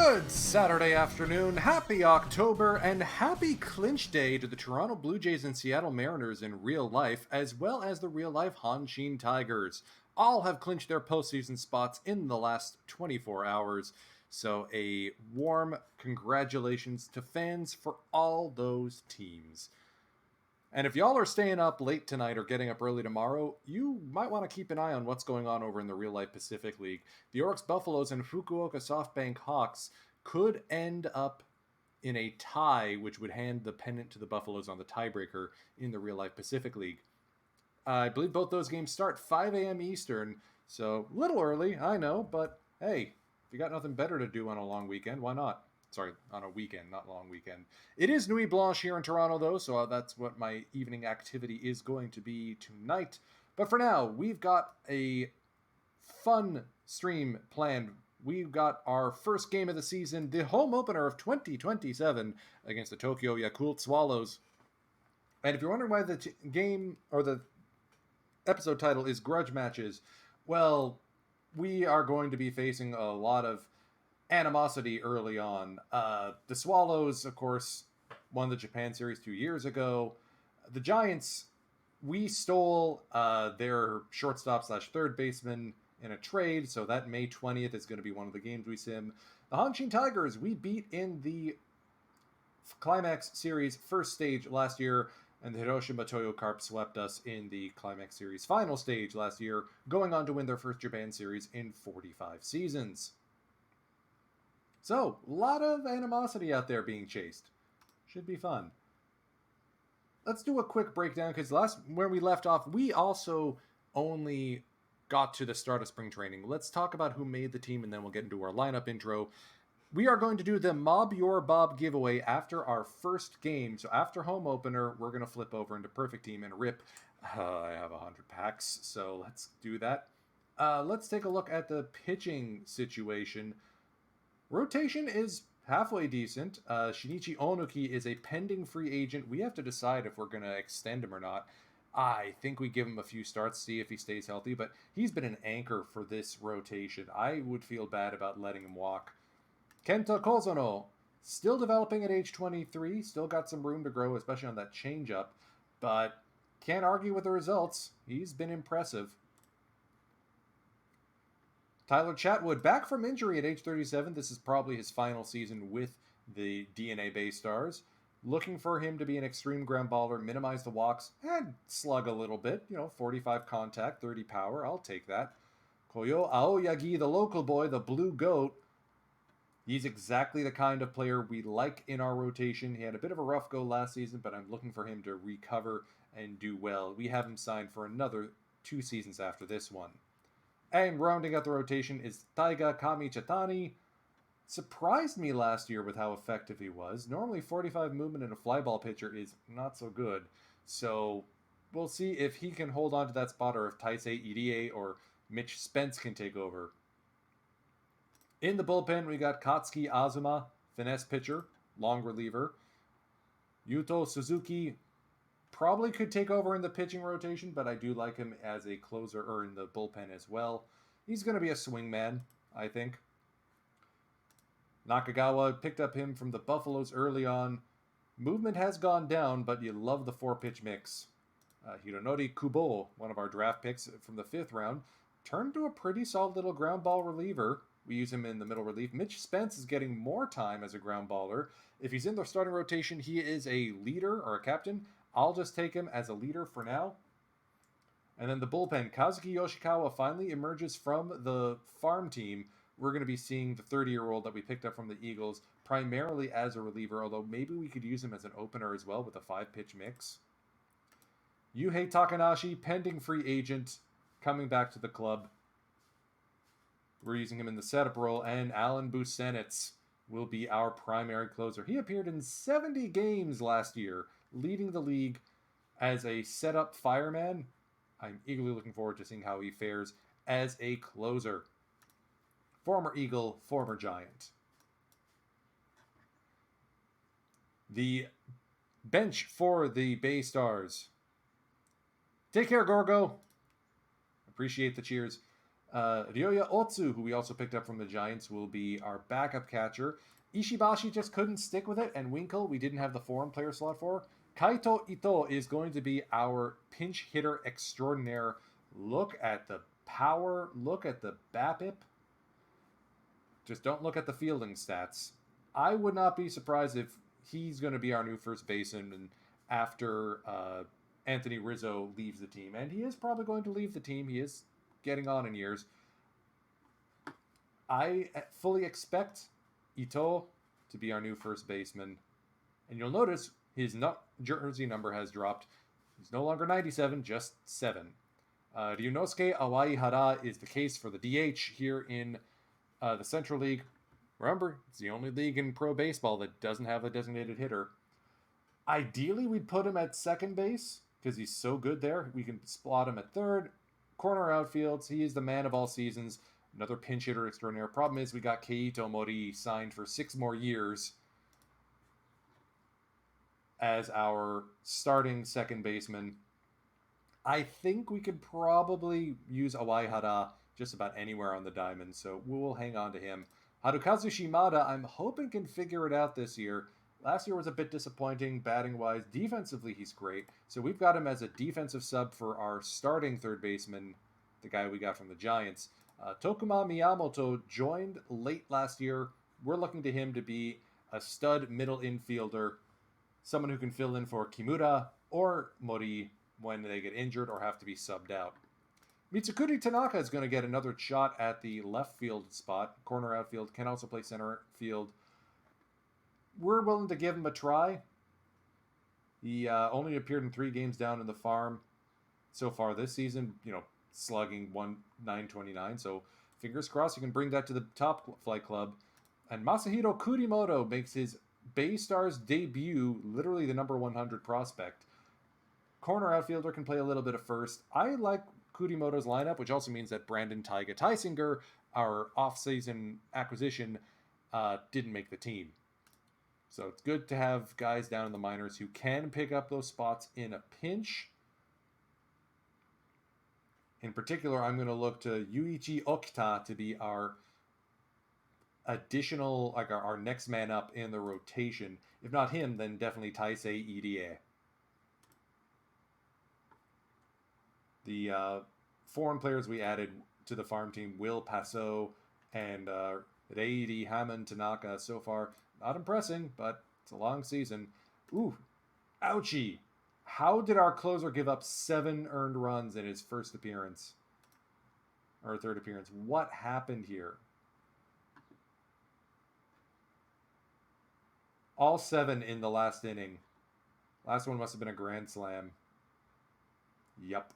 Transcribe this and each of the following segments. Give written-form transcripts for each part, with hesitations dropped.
Good Saturday afternoon, happy October, and happy clinch day to the Toronto Blue Jays and Seattle Mariners in real life, as well as the real-life Hanshin Tigers. All have clinched their postseason spots in the last 24 hours, so a warm congratulations to fans for all those teams. And if y'all are staying up late tonight or getting up early tomorrow, you might want to keep an eye on what's going on over in the Real Life Pacific League. The Orix Buffaloes and Fukuoka SoftBank Hawks could end up in a tie, which would hand the pennant to the Buffaloes on the tiebreaker in the Real Life Pacific League. I believe both those games start 5 a.m. Eastern, so a little early, I know, but hey, if you got nothing better to do on a long weekend, why not? Sorry, on a weekend, not long weekend. It is Nuit Blanche here in Toronto, though, so that's what my evening activity is going to be tonight. But for now, we've got a fun stream planned. We've got our first game of the season, the home opener of 2027 against the Tokyo Yakult Swallows. And if you're wondering why the game or the episode title is Grudge Matches, well, we are going to be facing a lot of animosity early on. The Swallows, of course, won the Japan Series 2 years ago. The Giants, we stole their shortstop / third baseman in a trade, so that May 20th is going to be one of the games we sim. The Hanshin Tigers, we beat in the Climax Series first stage last year, and the Hiroshima Toyo Carp swept us in the Climax Series final stage last year, going on to win their first Japan Series in 45 seasons. So, a lot of animosity out there being chased. Should be fun. Let's do a quick breakdown, because where we left off, we also only got to the start of spring training. Let's talk about who made the team, and then we'll get into our lineup intro. We are going to do the Mob Your Bob giveaway after our first game. So after home opener, we're going to flip over into Perfect Team and rip. I have 100 packs, so let's do that. Let's take a look at the pitching situation. Rotation is halfway decent. Shinichi Onuki is a pending free agent. We have to decide if we're going to extend him or not. I think we give him a few starts, see if he stays healthy, but he's been an anchor for this rotation. I would feel bad about letting him walk. Kenta Kozono, still developing at age 23, still got some room to grow, especially on that changeup, but can't argue with the results. He's been impressive. Tyler Chatwood, back from injury at age 37. This is probably his final season with the DNA Bay Stars. Looking for him to be an extreme ground baller, minimize the walks, and slug a little bit. 45 contact, 30 power. I'll take that. Koyo Aoyagi, the local boy, the blue goat. He's exactly the kind of player we like in our rotation. He had a bit of a rough go last season, but I'm looking for him to recover and do well. We have him signed for another 2 seasons after this one. And rounding out the rotation is Taiga Kami Chatani. Surprised me last year with how effective he was. Normally 45 movement in a fly ball pitcher is not so good. So we'll see if he can hold on to that spot or if Taisei Irie or Mitch Spence can take over. In the bullpen, we got Katsuki Azuma, finesse pitcher, long reliever. Yuto Suzuki probably could take over in the pitching rotation, but I do like him as a closer or in the bullpen as well. He's going to be a swingman, I think. Nakagawa picked up him from the Buffaloes early on. Movement has gone down, but you love the 4-pitch mix. Hironori Kubo, one of our draft picks from the 5th round, turned to a pretty solid little ground ball reliever. We use him in the middle relief. Mitch Spence is getting more time as a ground baller. If he's in the starting rotation, he is a leader or a captain. I'll just take him as a leader for now. And then the bullpen, Kazuki Yoshikawa finally emerges from the farm team. We're going to be seeing the 30-year-old that we picked up from the Eagles primarily as a reliever, although maybe we could use him as an opener as well with a 5-pitch mix. Yuhei Takanashi, pending free agent, coming back to the club. We're using him in the setup role, and Alan Busenitz will be our primary closer. He appeared in 70 games last year, leading the league as a setup fireman. I'm eagerly looking forward to seeing how he fares as a closer. Former Eagle, former Giant. The bench for the Bay Stars. Take care, Gorgo. Appreciate the cheers. Ryoya Otsu, who we also picked up from the Giants, will be our backup catcher. Ishibashi just couldn't stick with it, and Winkle, we didn't have the foreign player slot for. Kaito Ito is going to be our pinch hitter extraordinaire. Look at the power. Look at the BABIP. Just don't look at the fielding stats. I would not be surprised if he's going to be our new first baseman after Anthony Rizzo leaves the team. And he is probably going to leave the team. He is getting on in years. I fully expect Ito to be our new first baseman. And you'll notice his jersey number has dropped. He's no longer 97, just 7. Ryunosuke Awaihara is the case for the DH here in the Central League. Remember, it's the only league in pro baseball that doesn't have a designated hitter. Ideally, we'd put him at second base because he's so good there. We can slot him at third. Corner outfields, he is the man of all seasons. Another pinch hitter extraordinaire. Problem is we got Keito Mori signed for 6 more years as our starting second baseman. I think we could probably use Awaihara just about anywhere on the diamond, so we'll hang on to him. Harukazu Shimada, I'm hoping can figure it out this year. Last year was a bit disappointing batting-wise. Defensively, he's great. So we've got him as a defensive sub for our starting third baseman, the guy we got from the Giants. Tokuma Miyamoto joined late last year. We're looking to him to be a stud middle infielder, someone who can fill in for Kimura or Mori when they get injured or have to be subbed out. Mitsukuri Tanaka is going to get another shot at the left field spot. Corner outfield, can also play center field. We're willing to give him a try. He only appeared in 3 games down in the farm so far this season, slugging 929. So fingers crossed you can bring that to the top flight club. And Masahiro Kurimoto makes his Bay Stars debut, literally the number 100 prospect. Corner outfielder, can play a little bit of first. I like Kurimoto's lineup, which also means that Brandon Taiga Tysinger, our off-season acquisition, didn't make the team. So it's good to have guys down in the minors who can pick up those spots in a pinch. In particular, I'm going to look to Yuichi Okita to be our additional, our next man up in the rotation. If not him, then definitely Taisei Irie. The foreign players we added to the farm team, Will Passo and Reiri Hammond Tanaka, so far not impressing, but it's a long season. Ooh, ouchie. How did our closer give up 7 earned runs in his first appearance? Or third appearance? What happened here? All 7 in the last inning. Last one must have been a grand slam. Yup.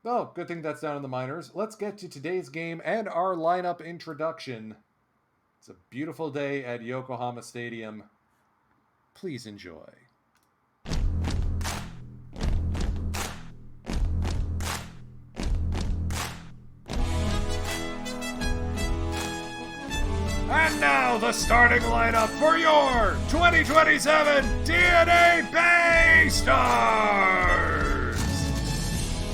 Well, good thing that's down in the minors. Let's get to today's game and our lineup introduction. It's a beautiful day at Yokohama Stadium. Please enjoy. And now the starting lineup for your 2027 DNA Bay Stars.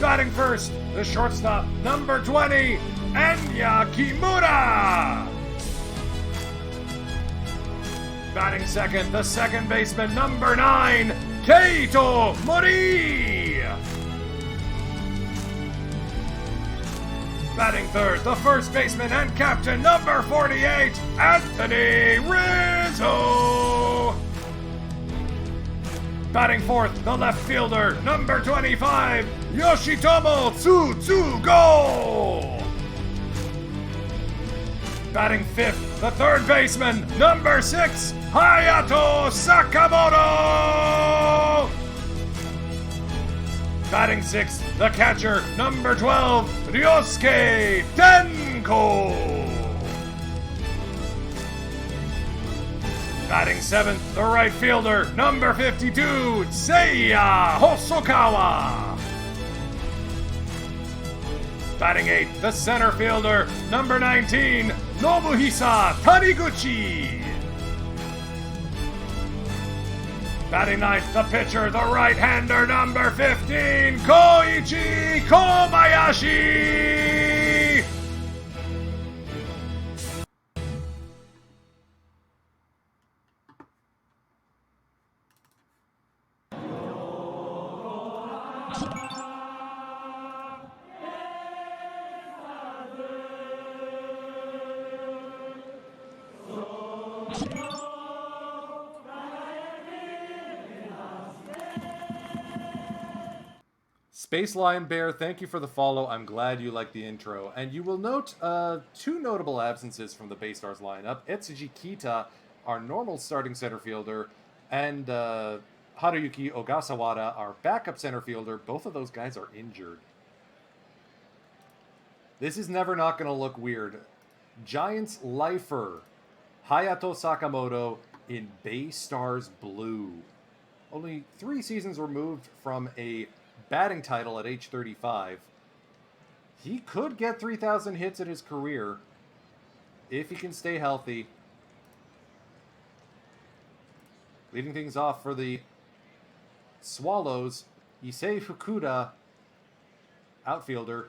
Batting first, the shortstop, number 20, Enya Kimura. Batting second, the second baseman, number 9, Keito Mori. Batting third, the first baseman and captain, number 48, Anthony Rizzo. Batting fourth, the left fielder, number 25, Yoshitomo Tsutsugo. Batting fifth, the third baseman, number 6, Hayato Sakamoto! Batting sixth, the catcher, number 12, Ryosuke Tenko! Batting seventh, the right fielder, number 52, Seiya Hosokawa! Batting eighth, the center fielder, number 19, Nobuhisa Taniguchi! Batting ninth, the pitcher, the right-hander, number 15, Koichi Kobayashi! Space Lion Bear, thank you for the follow. I'm glad you like the intro. And you will note two notable absences from the Baystars lineup. Etsuji Kita, our normal starting center fielder, and Haruyuki Ogasawara, our backup center fielder. Both of those guys are injured. This is never not going to look weird. Giants lifer, Hayato Sakamoto in Baystars blue. Only 3 seasons removed from a batting title at age 35. He could get 3,000 hits in his career if he can stay healthy. Leading things off for the Swallows, Issei Fukuda, outfielder.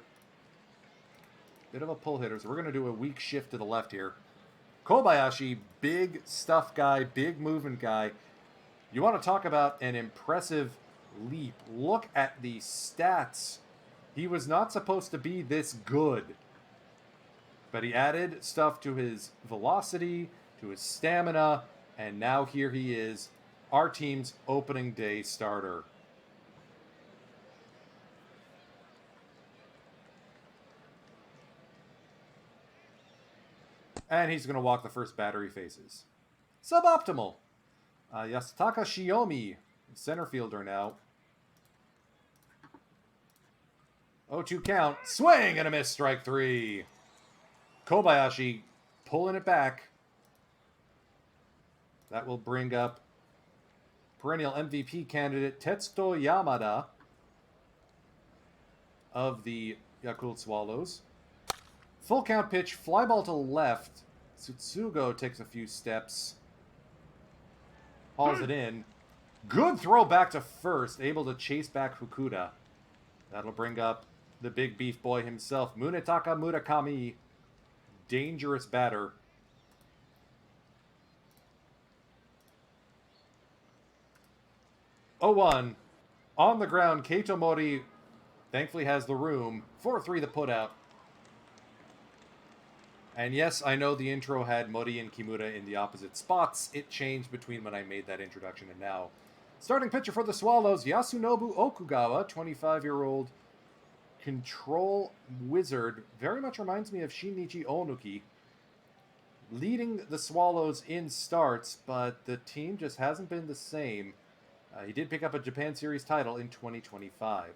Bit of a pull hitter, so we're going to do a weak shift to the left here. Kobayashi, big stuff guy, big movement guy. You want to talk about an impressive leap. Look at the stats. He was not supposed to be this good. But he added stuff to his velocity, to his stamina, and now here he is, our team's opening day starter. And he's going to walk the first batter he faces. Suboptimal. Yasutaka Shiomi, center fielder now. 0-2 count. Swing and a miss. Strike 3. Kobayashi pulling it back. That will bring up perennial MVP candidate Tetsuto Yamada of the Yakult Swallows. Full count pitch. Fly ball to left. Tsutsugo takes a few steps. Hauls it in. Good throw back to first. Able to chase back Fukuda. That'll bring up the big beef boy himself, Munetaka Murakami. Dangerous batter. Oh, 1. On the ground, Keito Mori thankfully has the room. 4-3 the putout. And yes, I know the intro had Mori and Kimura in the opposite spots. It changed between when I made that introduction and now. Starting pitcher for the Swallows, Yasunobu Okugawa, 25-year-old control wizard. Very much reminds me of Shinichi Onuki. Leading the Swallows in starts, but the team just hasn't been the same. He did pick up a Japan Series title in 2025.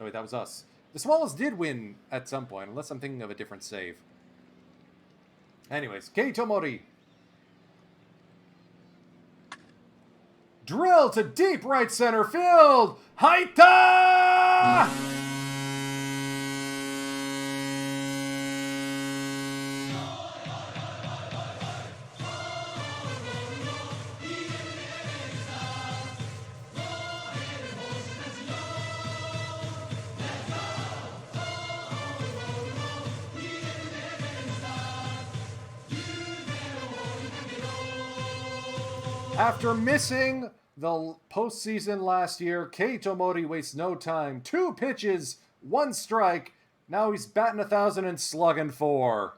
Oh wait, that was us. The Swallows did win at some point, unless I'm thinking of a different save. Anyways, Keito Mori. Drill to deep right center field. Haita! After missing the postseason last year, Keito Mori wastes no time. 2 pitches, 1 strike. Now he's batting 1,000 and slugging 4.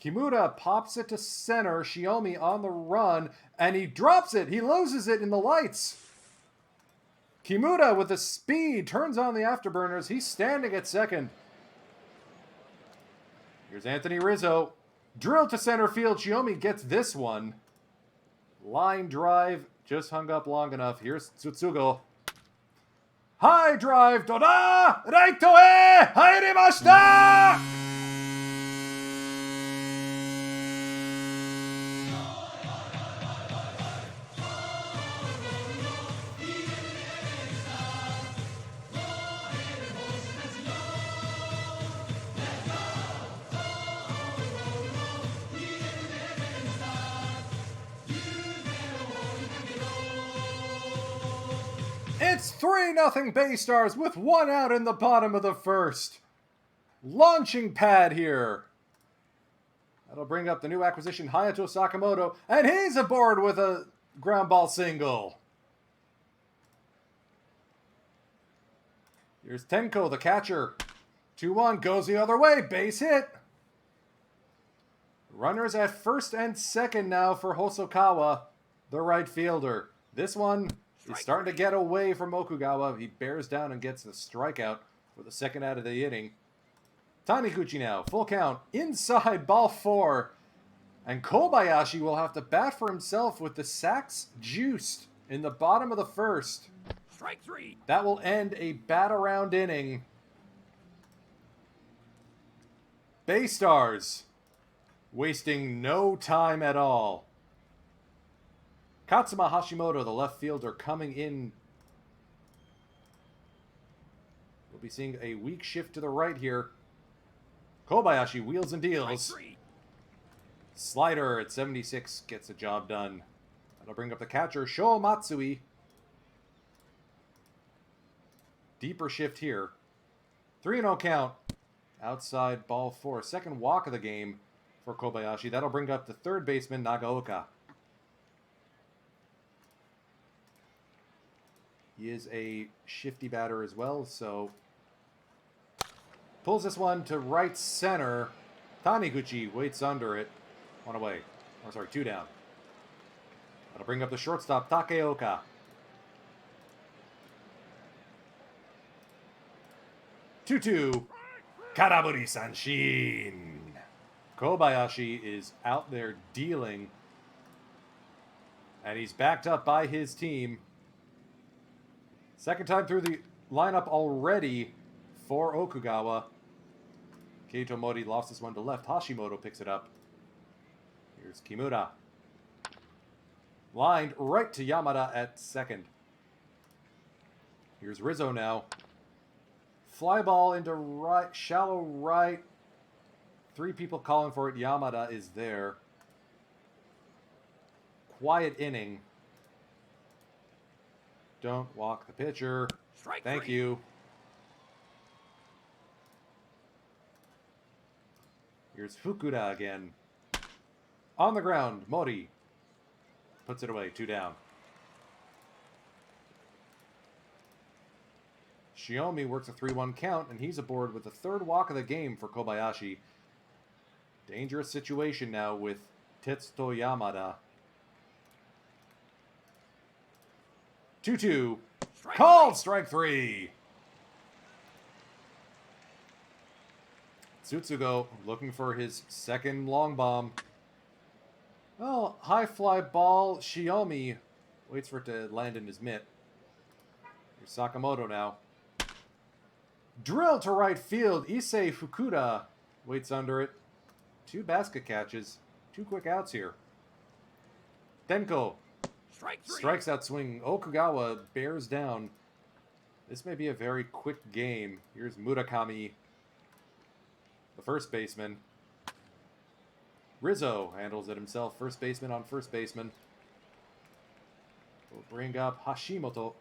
Kimura pops it to center. Shiomi on the run, and he drops it. He loses it in the lights. Kimura with the speed turns on the afterburners. He's standing at second. Here's Anthony Rizzo. Drill to center field. Shiomi gets this one. Line drive. Just hung up long enough. Here's Tsutsugo. High drive. Doda! Raito e! Hairimashita! It's 3-0 Bay Stars with 1 out in the bottom of the first. Launching pad here. That'll bring up the new acquisition, Hayato Sakamoto, and he's aboard with a ground ball single. Here's Tenko, the catcher. 2-1, goes the other way, base hit. Runners at first and second now for Hosokawa, the right fielder. This one is starting to get away from Okugawa. He bears down and gets the strikeout for the second out of the inning. Taniguchi now, full count, inside, ball 4. And Kobayashi will have to bat for himself with the sacks juiced in the bottom of the first. Strike 3. That will end a bat-around inning. Bay Stars wasting no time at all. Katsuma Hashimoto, the left fielder, coming in. We'll be seeing a weak shift to the right here. Kobayashi wheels and deals. Slider at 76 gets the job done. That'll bring up the catcher, Sho Matsui. Deeper shift here. 3-0 count. Outside, ball 4. Second walk of the game for Kobayashi. That'll bring up the third baseman, Nagaoka. He is a shifty batter as well, so pulls this one to right center. Taniguchi waits under it. 1 away. Oh, sorry, 2 down. That'll bring up the shortstop, Takeoka. 2-2. Karaburi Sanshin. Kobayashi is out there dealing. And he's backed up by his team. Second time through the lineup already for Okugawa. Keito Mori lost this one to left. Hashimoto picks it up. Here's Kimura. Lined right to Yamada at second. Here's Rizzo now. Fly ball into right, shallow right. 3 people calling for it. Yamada is there. Quiet inning. Don't walk the pitcher. Strike Thank 3. you. Here's Fukuda again. On the ground, Mori puts it away, 2 down. Shiomi works a 3-1 count, and he's aboard with the third walk of the game for Kobayashi. Dangerous situation now with Tetsuto Yamada. 2-2. Called strike 3. Tsutsugo looking for his second long bomb. Well, high fly ball. Shiomi waits for it to land in his mitt. Here's Sakamoto now. Drill to right field. Issei Fukuda waits under it. 2 basket catches. 2 quick outs here. Tenko Strike 3. strikes out swing. Okugawa bears down. This may be a very quick game. Here's Murakami, the first baseman. Rizzo handles it himself. First baseman on first baseman. We'll bring up Hashimoto.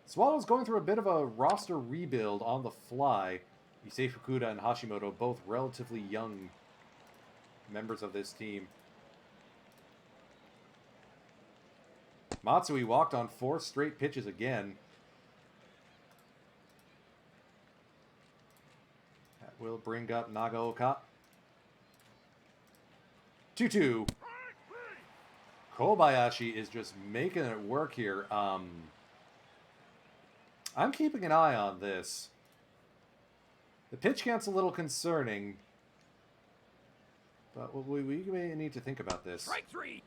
Swallows going through a bit of a roster rebuild on the fly. Issei Fukuda and Hashimoto, both relatively young members of this team. Matsui walked on 4 straight pitches again. That will bring up Nagaoka. 2-2. Kobayashi is just making it work here. I'm keeping an eye on this. The pitch count's a little concerning, but we may need to think about this. Strike 3.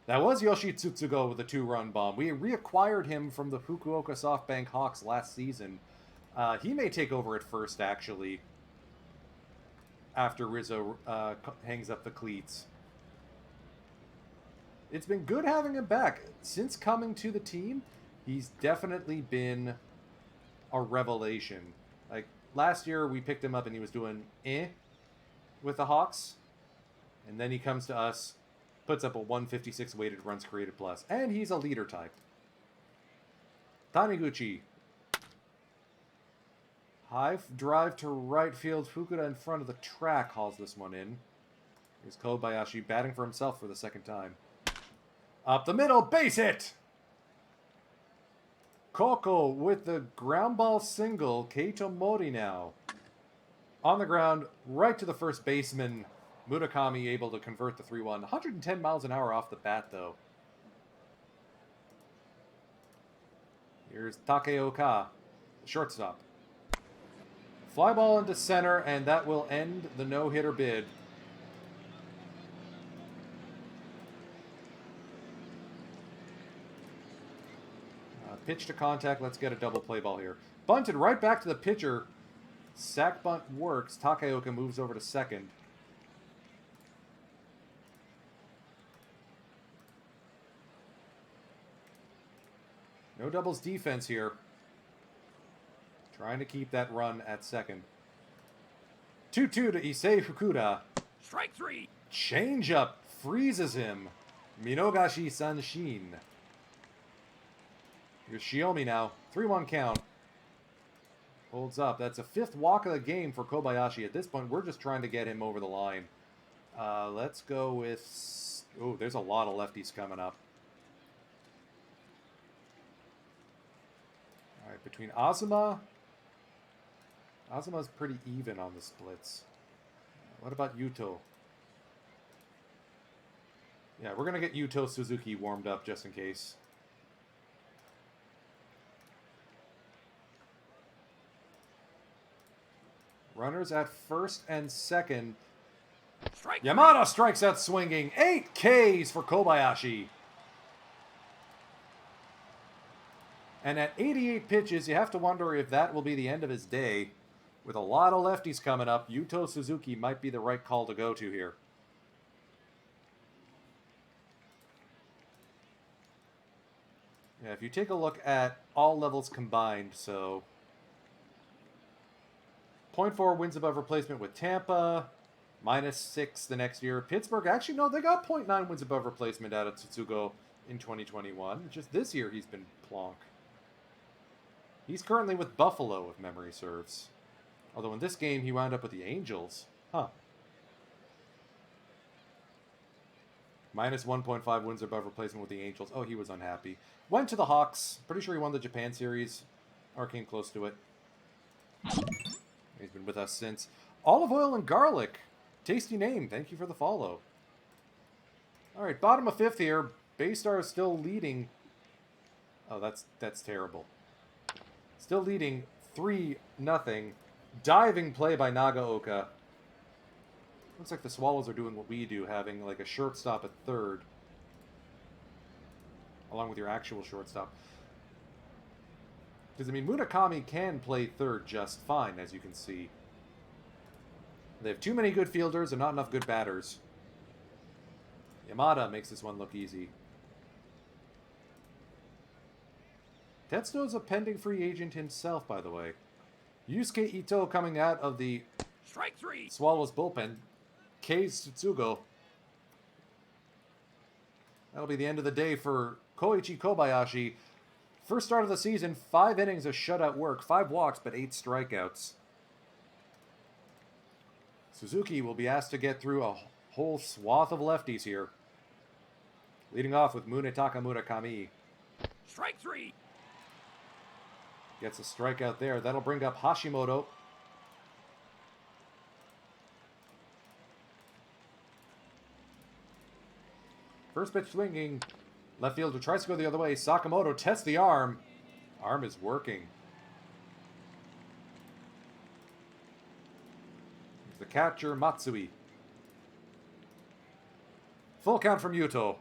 That was Yoshi Tsutsugo with a 2-run bomb. We reacquired him from the Fukuoka SoftBank Hawks last season. He may take over at first, actually, after Rizzo hangs up the cleats. It's been good having him back. Since coming to the team, he's definitely been a revelation. Like, last year we picked him up and he was doing with the Hawks. And then he comes to us, puts up a 156 weighted runs created plus. And he's a leader type. Taniguchi. High drive to right field. Fukuda in front of the track hauls this one in. Here's Kobayashi batting for himself for the second time. Up the middle, base hit! Koko with the ground ball single. Keito Mori now. On the ground, right to the first baseman. Murakami able to convert the 3-1. 110 miles an hour off the bat, though. Here's Takeoka, shortstop. Fly ball into center, and that will end the no-hitter bid. Pitch to contact. Let's get a double play ball here. Bunted right back to the pitcher. Sack bunt works. Takeoka moves over to second. No doubles defense here. Trying to keep that run at second. 2-2 to Issei Fukuda. Strike 3. Changeup freezes him. Minogashi Sanshin. Here's Shiomi now. 3-1 count. Holds up. That's a 5th walk of the game for Kobayashi. At this point, we're just trying to get him over the line. Let's go with... Oh, there's a lot of lefties coming up. All right, between Azuma... Azuma's pretty even on the splits. What about Yuto? Yeah, we're going to get Yuto Suzuki warmed up just in case. Runners at first and second. Strike Yamada strikes out swinging. 8 Ks for Kobayashi. And at 88 pitches, you have to wonder if that will be the end of his day. With a lot of lefties coming up, Yuto Suzuki might be the right call to go to here. Yeah, if you take a look at all levels combined, so... 0.4 wins above replacement with Tampa, -6 the next year. Pittsburgh, actually, no, they got 0.9 wins above replacement out of Tsutsugo in 2021. Just this year, he's been plonk. He's currently with Buffalo, if memory serves. Although in this game, he wound up with the Angels. Huh. -1.5 wins above replacement with the Angels. Oh, he was unhappy. Went to the Hawks. Pretty sure he won the Japan series. Or came close to it. He's been with us since. Olive oil and garlic. Tasty name. Thank you for the follow. All right, bottom of 5th here. Baystar is still leading. Oh, that's terrible. Still leading 3-0. Diving play by Nagaoka. Looks like the Swallows are doing what we do, having like a shortstop at third. Along with your actual shortstop. Because, I mean, Murakami can play third just fine, as you can see. They have too many good fielders and not enough good batters. Yamada makes this one look easy. Tetsudo's a pending free agent himself, by the way. Yusuke Ito coming out of the Strike 3. Swallows bullpen. K's Tsutsugo. That'll be the end of the day for Koichi Kobayashi. First start of the season, 5 innings of shutout work, 5 walks, but 8 strikeouts. Suzuki will be asked to get through a whole swath of lefties here. Leading off with Munetaka Murakami. Strike 3. Gets a strikeout there. That'll bring up Hashimoto. First pitch swinging. Left fielder tries to go the other way. Sakamoto tests the arm. Arm is working. The catcher, Matsui. Full count from Yuto.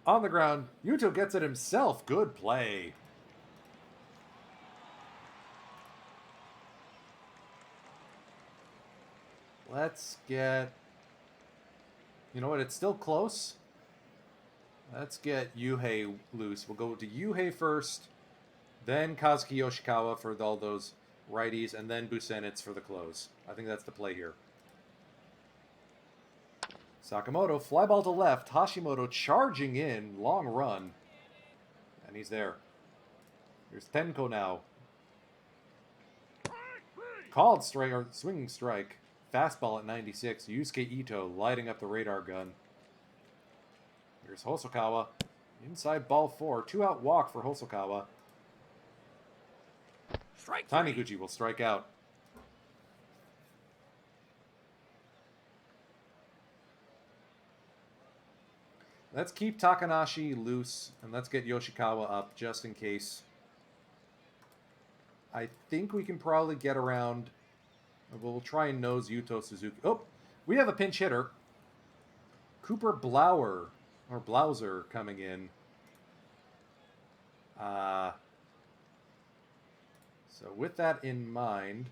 On the ground, Yuto gets it himself. Good play. Let's get... You know what? It's still close. Let's get Yuhei loose. We'll go to Yuhei first, then Kazuki Yoshikawa for all those righties, and then Busenitz for the close. I think that's the play here. Sakamoto, fly ball to left. Hashimoto charging in. Long run. And he's there. There's Tenko now. Called strike, or swinging strike. Fastball at 96. Yusuke Ito lighting up the radar gun. Here's Hosokawa. Inside ball 4. 2-out walk for Hosokawa. Strike 3. Taniguchi will strike out. Let's keep Takanashi loose, and let's get Yoshikawa up just in case. I think we can probably get around. We'll try and nose Yuto Suzuki. Oh, we have a pinch hitter. Cooper Blauer, or Blauser, coming in. So with that in mind,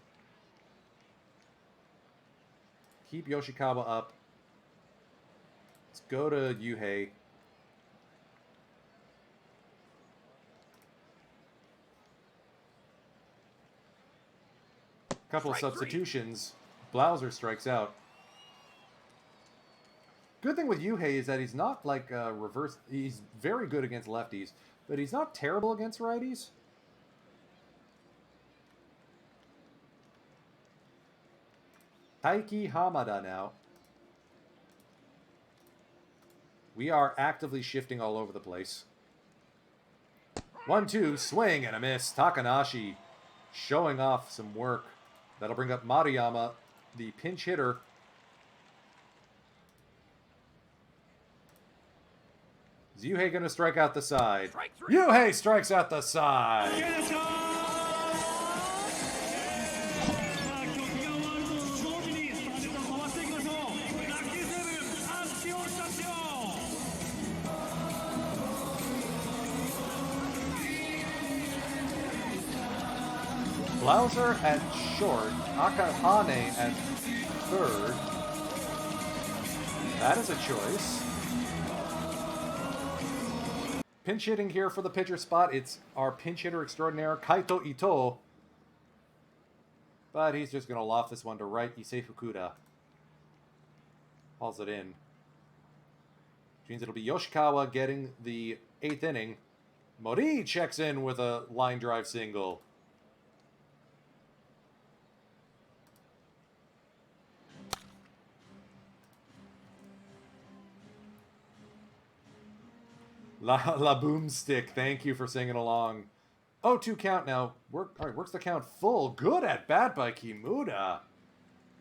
keep Yoshikawa up. Let's go to Yuhei. Couple of Strike substitutions. Blauser strikes out. Good thing with Yuhei is that he's not like reverse. He's very good against lefties, but he's not terrible against righties. Taiki Hamada now. We are actively shifting all over the place. 1-2, swing and a miss. Takanashi showing off some work. That'll bring up Maruyama, the pinch hitter. Is Yuhei going to strike out the side? Strike 3. Yuhei strikes out the side. Blauser at short, Akahane at third. That is a choice. Pinch hitting here for the pitcher spot. It's our pinch hitter extraordinaire, Kaito Ito. But he's just going to loft this one to right, Issei Fukuda. Hauls it in. Which means it'll be Yoshikawa getting the 8th inning. Mori checks in with a line drive single. La Boomstick, thank you for singing along. 0-2 count now. All right, works the count full. Good at bat by Kimura.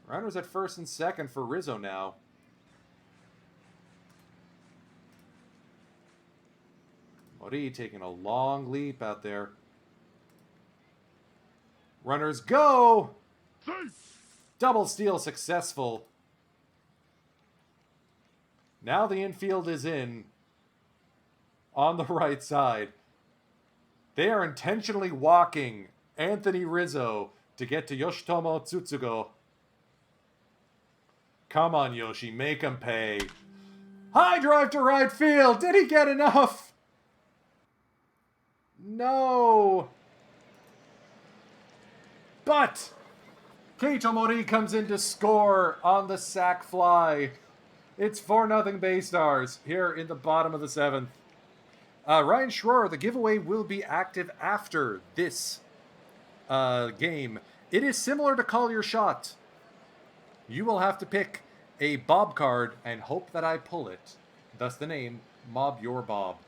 Runners at first and second for Rizzo now. Mori taking a long leap out there. Runners go! Double steal successful. Now the infield is in. On the right side. They are intentionally walking Anthony Rizzo to get to Yoshitomo Tsutsugo. Come on, Yoshi, make him pay. High drive to right field. Did he get enough? No. But Keito Mori comes in to score on the sac fly. It's 4-0 Bay Stars here in the bottom of the 7th. Ryan Schroer, the giveaway will be active after this game. It is similar to Call Your Shot. You will have to pick a Bob card and hope that I pull it. Thus the name, Mob Your Bob.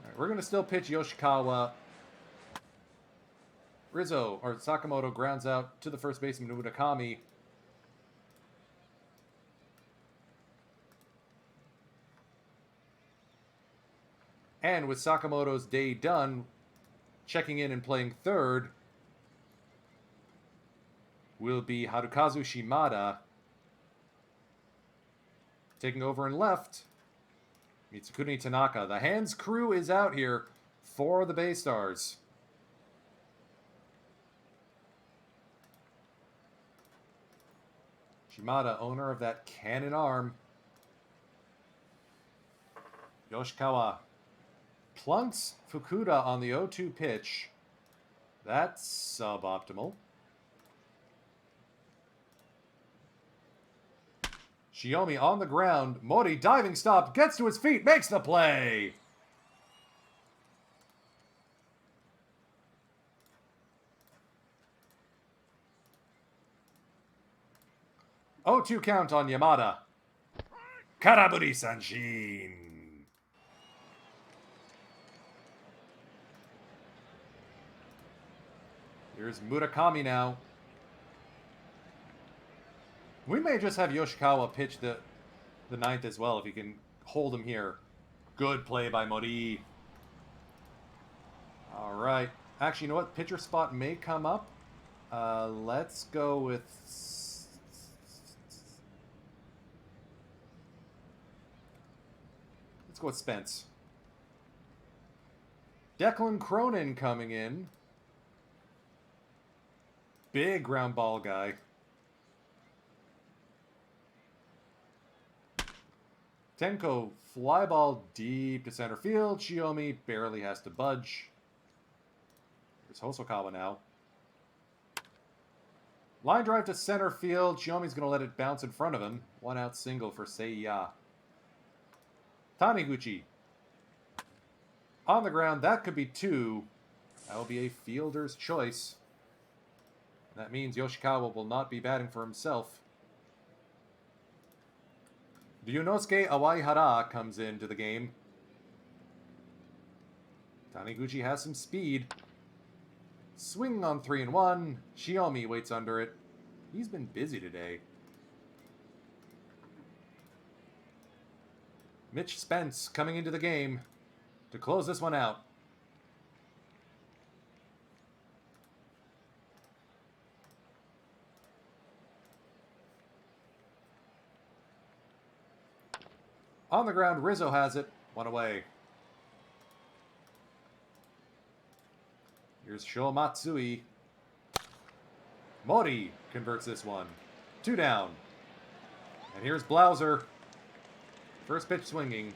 All right, we're going to still pitch Yoshikawa. Rizzo, or Sakamoto, grounds out to the first baseman, Murakami. And with Sakamoto's day done, checking in and playing third will be Harukazu Shimada. Taking over in left, Mitsukuni Tanaka. The Hands crew is out here for the Bay Stars. Shimada, owner of that cannon arm. Yoshikawa plunks Fukuda on the 0-2 pitch. That's suboptimal. Shiomi on the ground. Mori diving stop, gets to his feet, makes the play. 0-2 count on Yamada. Karaburi Sanshin. Here's Murakami now. We may just have Yoshikawa pitch the ninth as well if he can hold him here. Good play by Mori. All right. Actually, you know what? Pitcher spot may come up. Let's go with... Let's go with Spence. Declan Cronin coming in. Big ground ball guy. Tenko, fly ball deep to center field. Shiomi barely has to budge. Here's Hosokawa now. Line drive to center field. Shiomi's going to let it bounce in front of him. 1 out single for Seiya. Taniguchi. On the ground, that could be 2. That will be a fielder's choice. That means Yoshikawa will not be batting for himself. Ryunosuke Awaihara comes into the game. Taniguchi has some speed. Swing on 3-1. Shiomi waits under it. He's been busy today. Mitch Spence coming into the game to close this one out. On the ground, Rizzo has it. 1 away. Here's Sho Matsui. Mori converts this one. 2 down. And here's Blauser. First pitch swinging.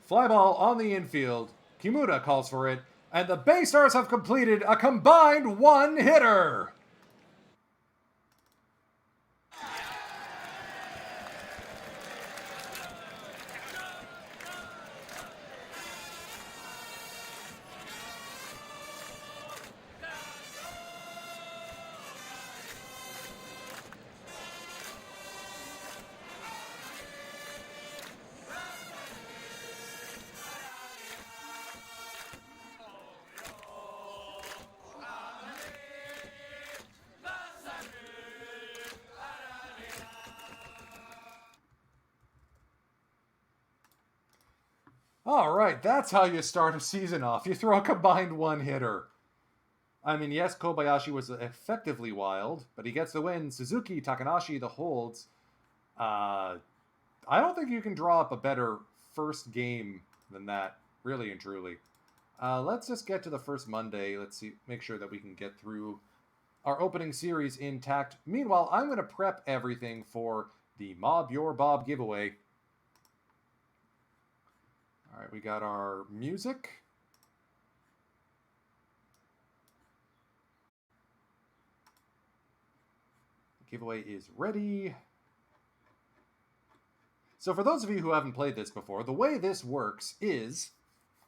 Fly ball on the infield. Kimura calls for it. And the Bay Stars have completed a combined 1-hitter. All right, that's how you start a season off. You throw a combined 1-hitter. I mean, yes, Kobayashi was effectively wild, but he gets the win. Suzuki, Takanashi, the holds. I don't think you can draw up a better first game than that, really and truly. Let's just get to the first Monday. Let's see, make sure that we can get through our opening series intact. Meanwhile, I'm going to prep everything for the Mob Your Bob giveaway. All right, we got our music. The giveaway is ready. So for those of you who haven't played this before, the way this works is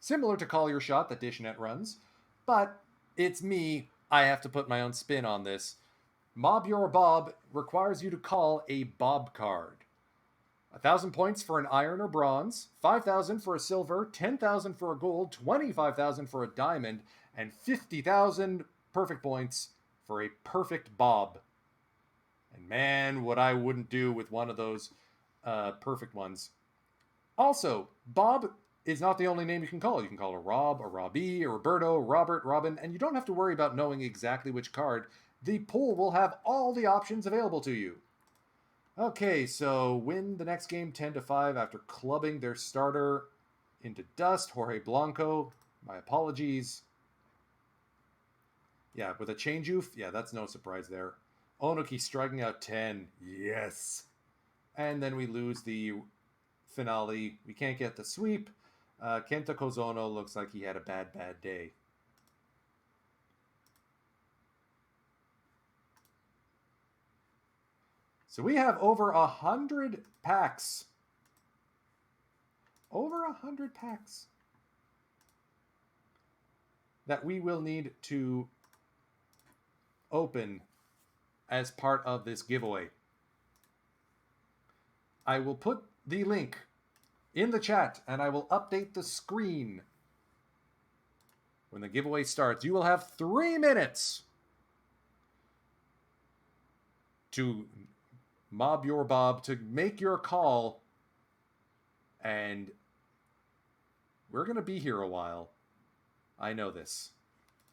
similar to Call Your Shot that Dishnet runs, but it's me. I have to put my own spin on this. Mob Your Bob requires you to call a Bob card. 1,000 points for an iron or bronze, 5,000 for a silver, 10,000 for a gold, 25,000 for a diamond, and 50,000 perfect points for a perfect Bob. And man, what I wouldn't do with one of those perfect ones. Also, Bob is not the only name you can call. You can call a Rob, a Robbie, a Roberto, Robert, Robin, and you don't have to worry about knowing exactly which card. The pool will have all the options available to you. Okay, so win the next game 10-5 after clubbing their starter into dust. Jorge Blanco, my apologies. Yeah, with a change oof, yeah, that's no surprise there. Onoki striking out 10, yes. And then we lose the finale. We can't get the sweep. Kenta Kozono looks like he had a bad day. So we have over 100 packs. Over 100 packs that we will need to open as part of this giveaway. I will put the link in the chat, and I will update the screen when the giveaway starts. You will have 3 minutes to mob your Bob, to make your call, and we're going to be here a while. I know this.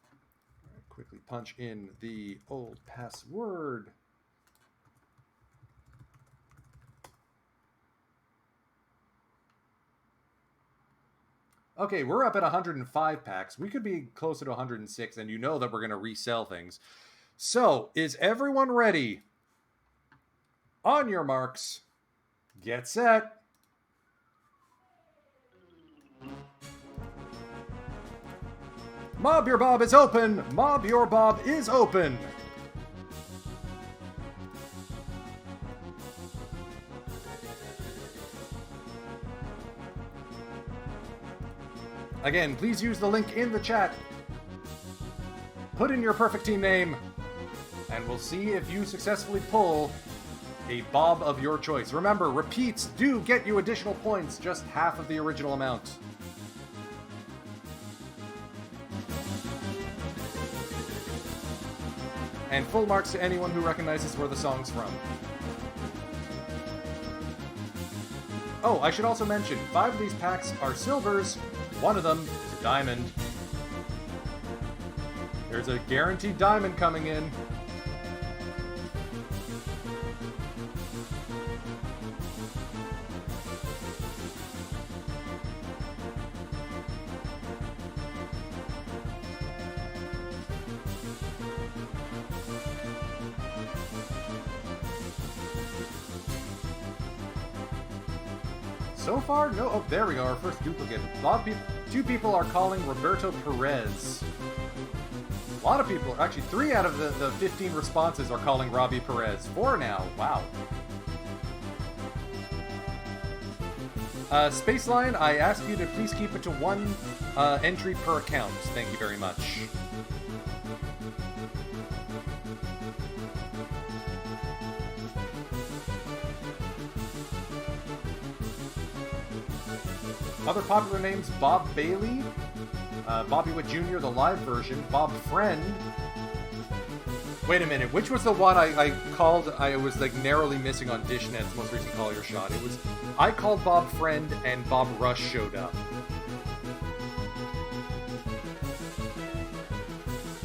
All right, quickly punch in the old password. Okay, we're up at 105 packs. We could be closer to 106, and you know that we're going to resell things. So, is everyone ready? On your marks, get set. Mob Your Bob is open! Mob Your Bob is open! Again, please use the link in the chat. Put in your perfect team name, and we'll see if you successfully pull a Bob of your choice. Remember, repeats do get you additional points, just half of the original amount. And full marks to anyone who recognizes where the song's from. Oh, I should also mention, 5 of these packs are silvers, 1 of them is a diamond. There's a guaranteed diamond coming in. So far, no. Oh, there we go. Our first duplicate. Two people are calling Roberto Perez. A lot of people, actually 3 out of the 15 responses are calling Robbie Perez. 4 now. Wow. Spaceline, I ask you to please keep it to 1 entry per account. Thank you very much. Other popular names, Bob Bailey, Bobby Witt Jr., the live version, Bob Friend. Wait a minute, which was the one I called, I was like narrowly missing on Dishnet's most recent Call Your Shot? It was, I called Bob Friend and Bob Rush showed up.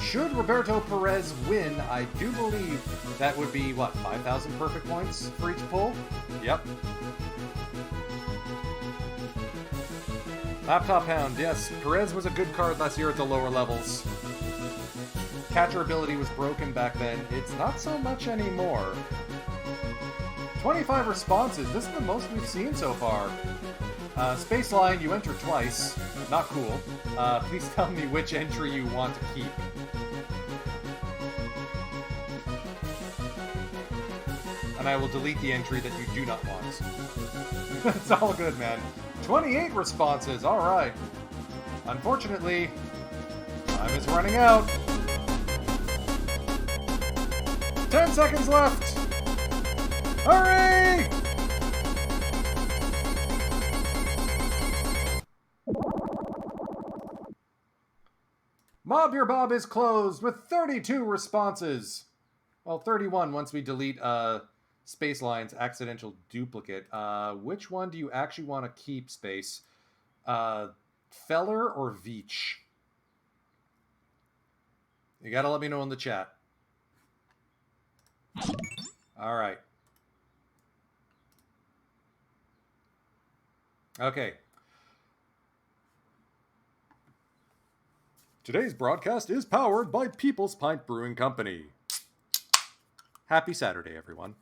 Should Roberto Perez win, I do believe that would be, what, 5,000 perfect points for each pull? Yep. Laptop Hound, yes. Perez was a good card last year at the lower levels. Catcher ability was broken back then. It's not so much anymore. 25 responses. This is the most we've seen so far. Spaceline, you enter twice. Not cool. Please tell me which entry you want to keep. And I will delete the entry that you do not want. It's all good, man. 28 responses, alright. Unfortunately, time is running out. 10 seconds left! Hurry! Mob Your Bob is closed with 32 responses. Well, 31 once we delete Spaceline's accidental duplicate. Which one do you actually want to keep, Space? Feller or Veach? You gotta let me know in the chat. Alright. Okay. Today's broadcast is powered by People's Pint Brewing Company. Happy Saturday, everyone.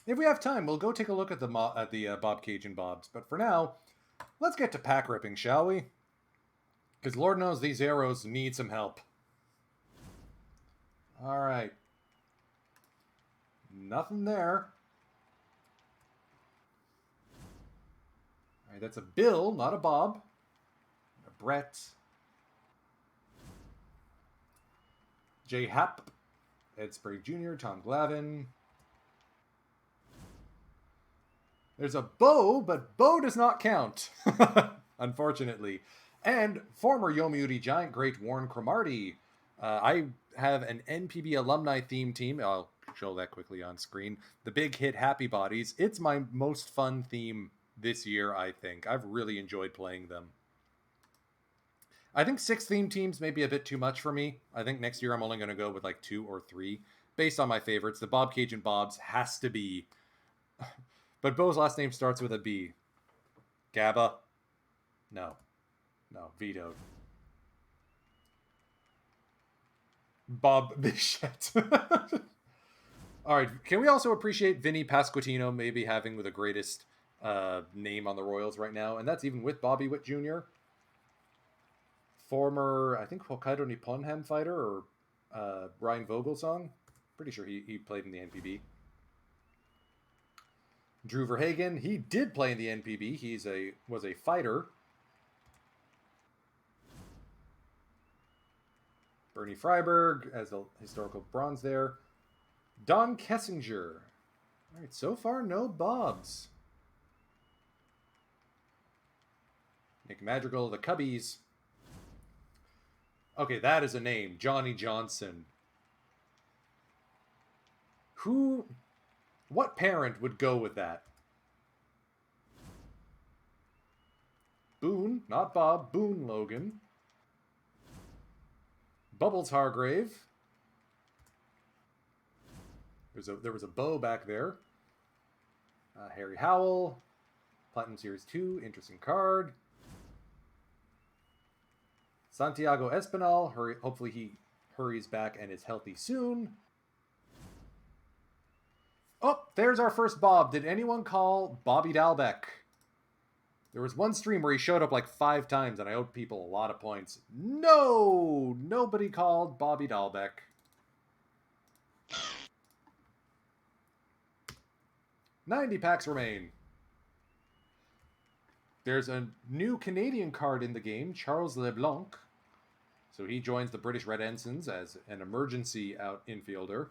If we have time, we'll go take a look at the Bob Cajun Bobs. But for now, let's get to pack ripping, shall we? Because Lord knows these arrows need some help. Alright. Nothing there. Alright, that's a Bill, not a Bob. A Brett. J. Happ. Ed Sprague Jr., Tom Glavine. There's a Bo, but Bo does not count, unfortunately. And former Yomiuri Giant great Warren Cromartie. I have an NPB alumni theme team. I'll show that quickly on screen. The Big Hit Happy Bodies. It's my most fun theme this year, I think. I've really enjoyed playing them. I think 6 theme teams may be a bit too much for me. I think next year I'm only going to go with like 2 or 3 based on my favorites. The Bob Cajun Bobs has to be. But Bo's last name starts with a B. Gabba? No. No, vetoed. Bob Bichette. All right. Can we also appreciate Vinny Pasquantino maybe having the greatest name on the Royals right now? And that's even with Bobby Witt Jr., former, I think, Hokkaido Nippon Ham fighter, or Ryan Vogelsong. Pretty sure he played in the NPB. Drew Verhagen, he did play in the NPB. Was a fighter. Bernie Freiberg as the historical bronze there. Don Kessinger. All right, so far no Bobs. Nick Madrigal, the Cubbies. Okay, that is a name. Johnny Johnson. What parent would go with that? Boone, not Bob, Boone Logan. Bubbles Hargrave. There was a Bo back there. Harry Howell. Platinum Series 2, interesting card. Santiago Espinal, hopefully he hurries back and is healthy soon. Oh, there's our first Bob. Did anyone call Bobby Dalbeck? There was one stream where he showed up like 5 times and I owed people a lot of points. No! Nobody called Bobby Dalbeck. $90 packs remain. There's a new Canadian card in the game, Charles LeBlanc. So he joins the British Red Ensigns as an emergency out infielder.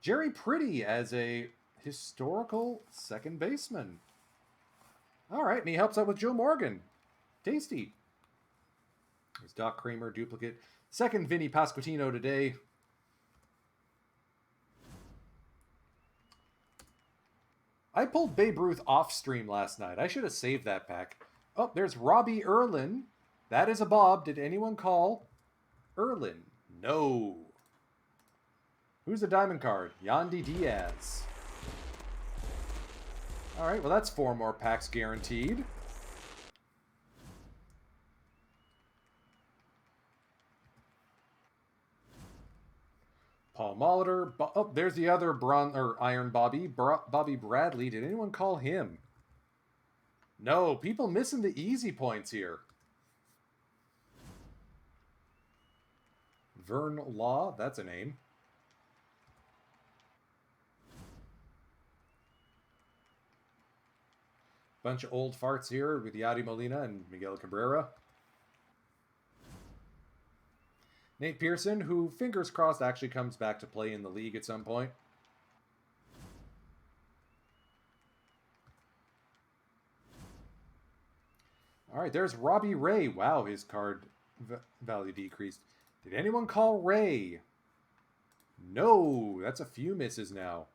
Jerry Pretty as a historical second baseman. All right, and he helps out with Joe Morgan. Tasty. There's Doc Kramer, duplicate. Second Vinny Pasquantino today. I pulled Babe Ruth off stream last night. I should have saved that pack. Oh, there's Robbie Erlin. That is a Bob. Did anyone call Erlin? No. Who's the diamond card? Yandy Diaz. All right, well, that's 4 more packs guaranteed. Paul Molitor. Oh, there's the other Iron Bobby. Bobby Bradley. Did anyone call him? No, people missing the easy points here. Vern Law. That's a name. Bunch of old farts here with Yadi Molina and Miguel Cabrera. Nate Pearson, who, fingers crossed, actually comes back to play in the league at some point. All right, there's Robbie Ray. Wow, his card value decreased. Did anyone call Ray? No, that's a few misses now.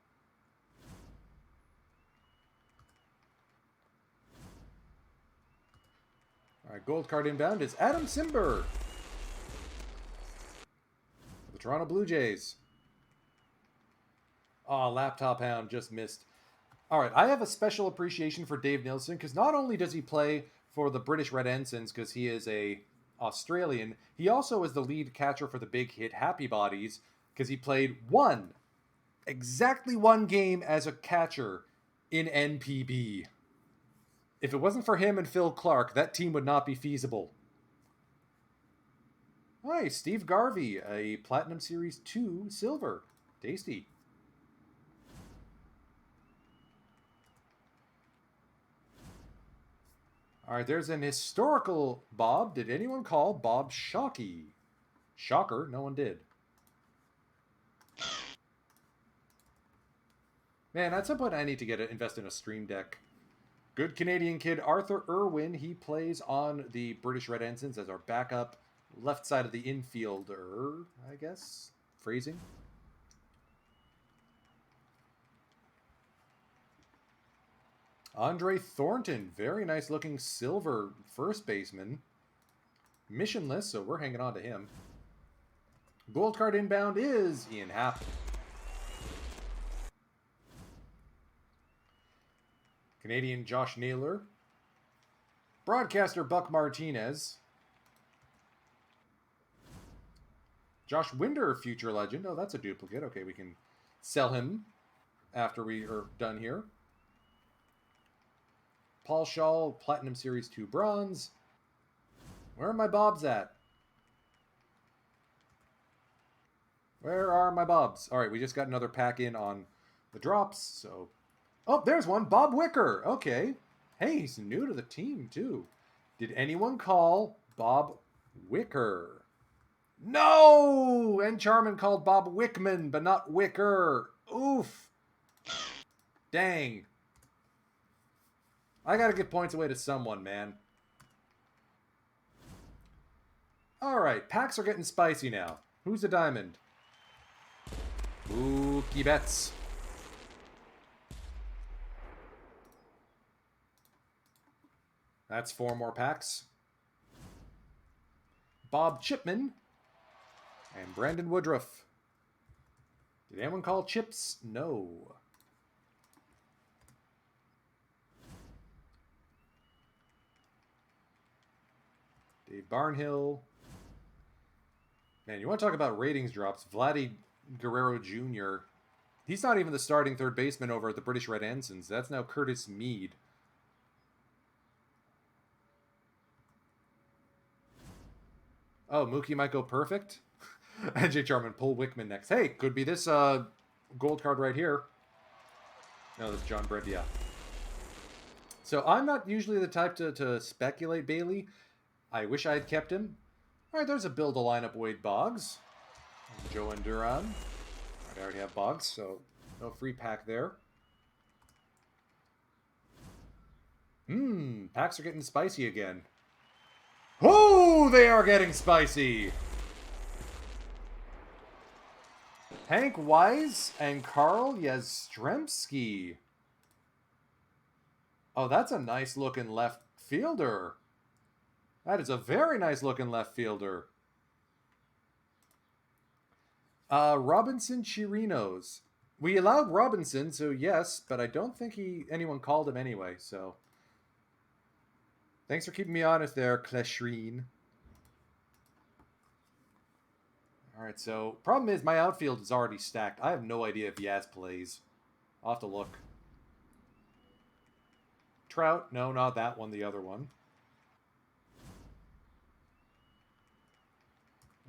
All right, gold card inbound is Adam Simber. The Toronto Blue Jays. Oh, Laptop Hound just missed. All right, I have a special appreciation for Dave Nilsson because not only does he play for the British Red Ensigns because he is a Australian, he also is the lead catcher for the Big Hit Happy Bodies because he played exactly one game as a catcher in NPB. If it wasn't for him and Phil Clark, that team would not be feasible. Hi, Steve Garvey, a Platinum Series 2 Silver. Tasty. All right, there's an historical Bob. Did anyone call Bob Shockey? Shocker, no one did. Man, at some point I need to invest in a stream deck. Good Canadian kid Arthur Irwin. He plays on the British Red Ensigns as our backup left side of the infielder, I guess. Phrasing. Andre Thornton. Very nice looking silver first baseman. Missionless, so we're hanging on to him. Gold card inbound is Ian Happ. Canadian Josh Naylor. Broadcaster Buck Martinez. Josh Winder, future legend. Oh, that's a duplicate. Okay, we can sell him after we are done here. Paul Shaw, Platinum Series 2 bronze. Where are my bobs at? Where are my bobs? All right, we just got another pack in on the drops, so... Oh, there's one. Bob Wicker. Okay. Hey, he's new to the team, too. Did anyone call Bob Wicker? No! And Charmin called Bob Wickman, but not Wicker. Oof. Dang. I gotta give points away to someone, man. Alright, packs are getting spicy now. Who's a diamond? Mookie Betts. That's 4 more packs. Bob Chipman. And Brandon Woodruff. Did anyone call Chips? No. Dave Barnhill. Man, you want to talk about ratings drops? Vladdy Guerrero Jr. He's not even the starting third baseman over at the British Red Ensigns. That's now Curtis Mead. Oh, Mookie might go perfect. And Jay Charman, pull Wickman next. Hey, could be this gold card right here. No, that's John Brebbia. So I'm not usually the type to speculate Bailey. I wish I had kept him. All right, there's a build a lineup Wade Boggs. And Joe and Duran. All right, I already have Boggs, so no free pack there. Packs are getting spicy again. Oh, they are getting spicy. Hank Wise and Carl Yastrzemski. Oh, that's a nice looking left fielder. That is a very nice looking left fielder. Robinson Chirinos. We allowed Robinson, so yes, but I don't think anyone called him anyway, so... Thanks for keeping me honest there, Kleshreen. Alright, so problem is my outfield is already stacked. I have no idea if Yaz plays. I'll have to look. Trout? No, not that one, the other one.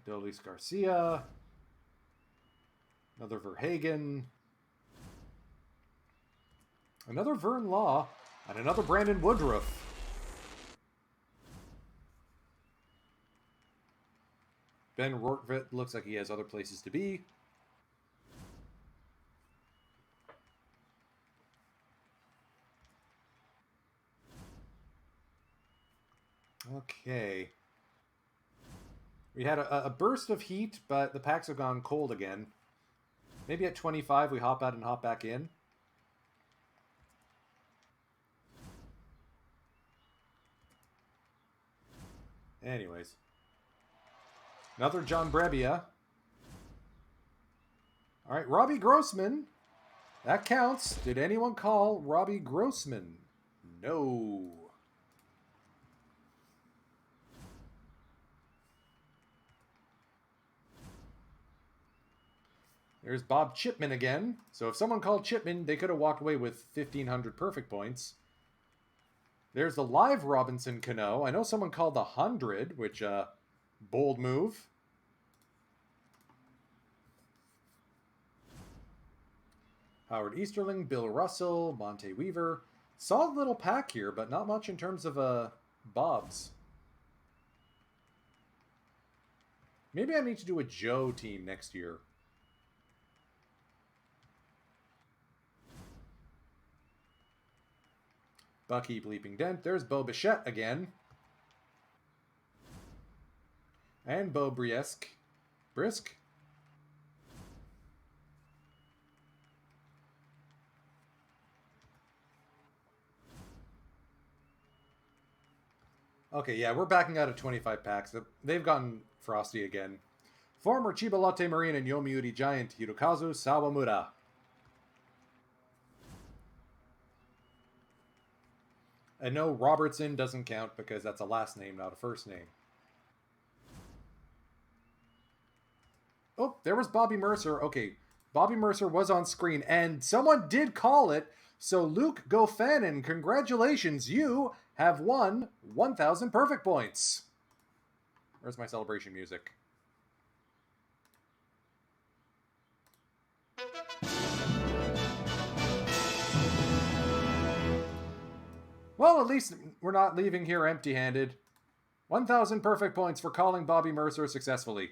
Adolis Garcia. Another Verhagen. Another Vern Law. And another Brandon Woodruff. Ben Rortvedt looks like he has other places to be. Okay. We had a burst of heat, but the packs have gone cold again. Maybe at 25 we hop out and hop back in. Anyways. Another John Brebbia. All right, Robbie Grossman. That counts. Did anyone call Robbie Grossman? No. There's Bob Chipman again. So if someone called Chipman, they could have walked away with 1,500 perfect points. There's the live Robinson Cano. I know someone called the 100, which, bold move. Howard Easterling, Bill Russell, Monte Weaver. Solid little pack here, but not much in terms of Bobs. Maybe I need to do a Joe team next year. Bucky Bleeping Dent. There's Bo Bichette again. And Bo Brisk. Brisk? Okay, yeah, we're backing out of 25 packs. They've gotten frosty again. Former Chiba Lotte Marine and Yomiuri Giant Hirokazu Sawamura. And no, Robertson doesn't count because that's a last name, not a first name. Oh, there was Bobby Mercer. Okay, Bobby Mercer was on screen, and someone did call it. So, Luke Gofanin, congratulations. You have won 1,000 perfect points. Where's my celebration music? Well, at least we're not leaving here empty-handed. 1,000 perfect points for calling Bobby Mercer successfully.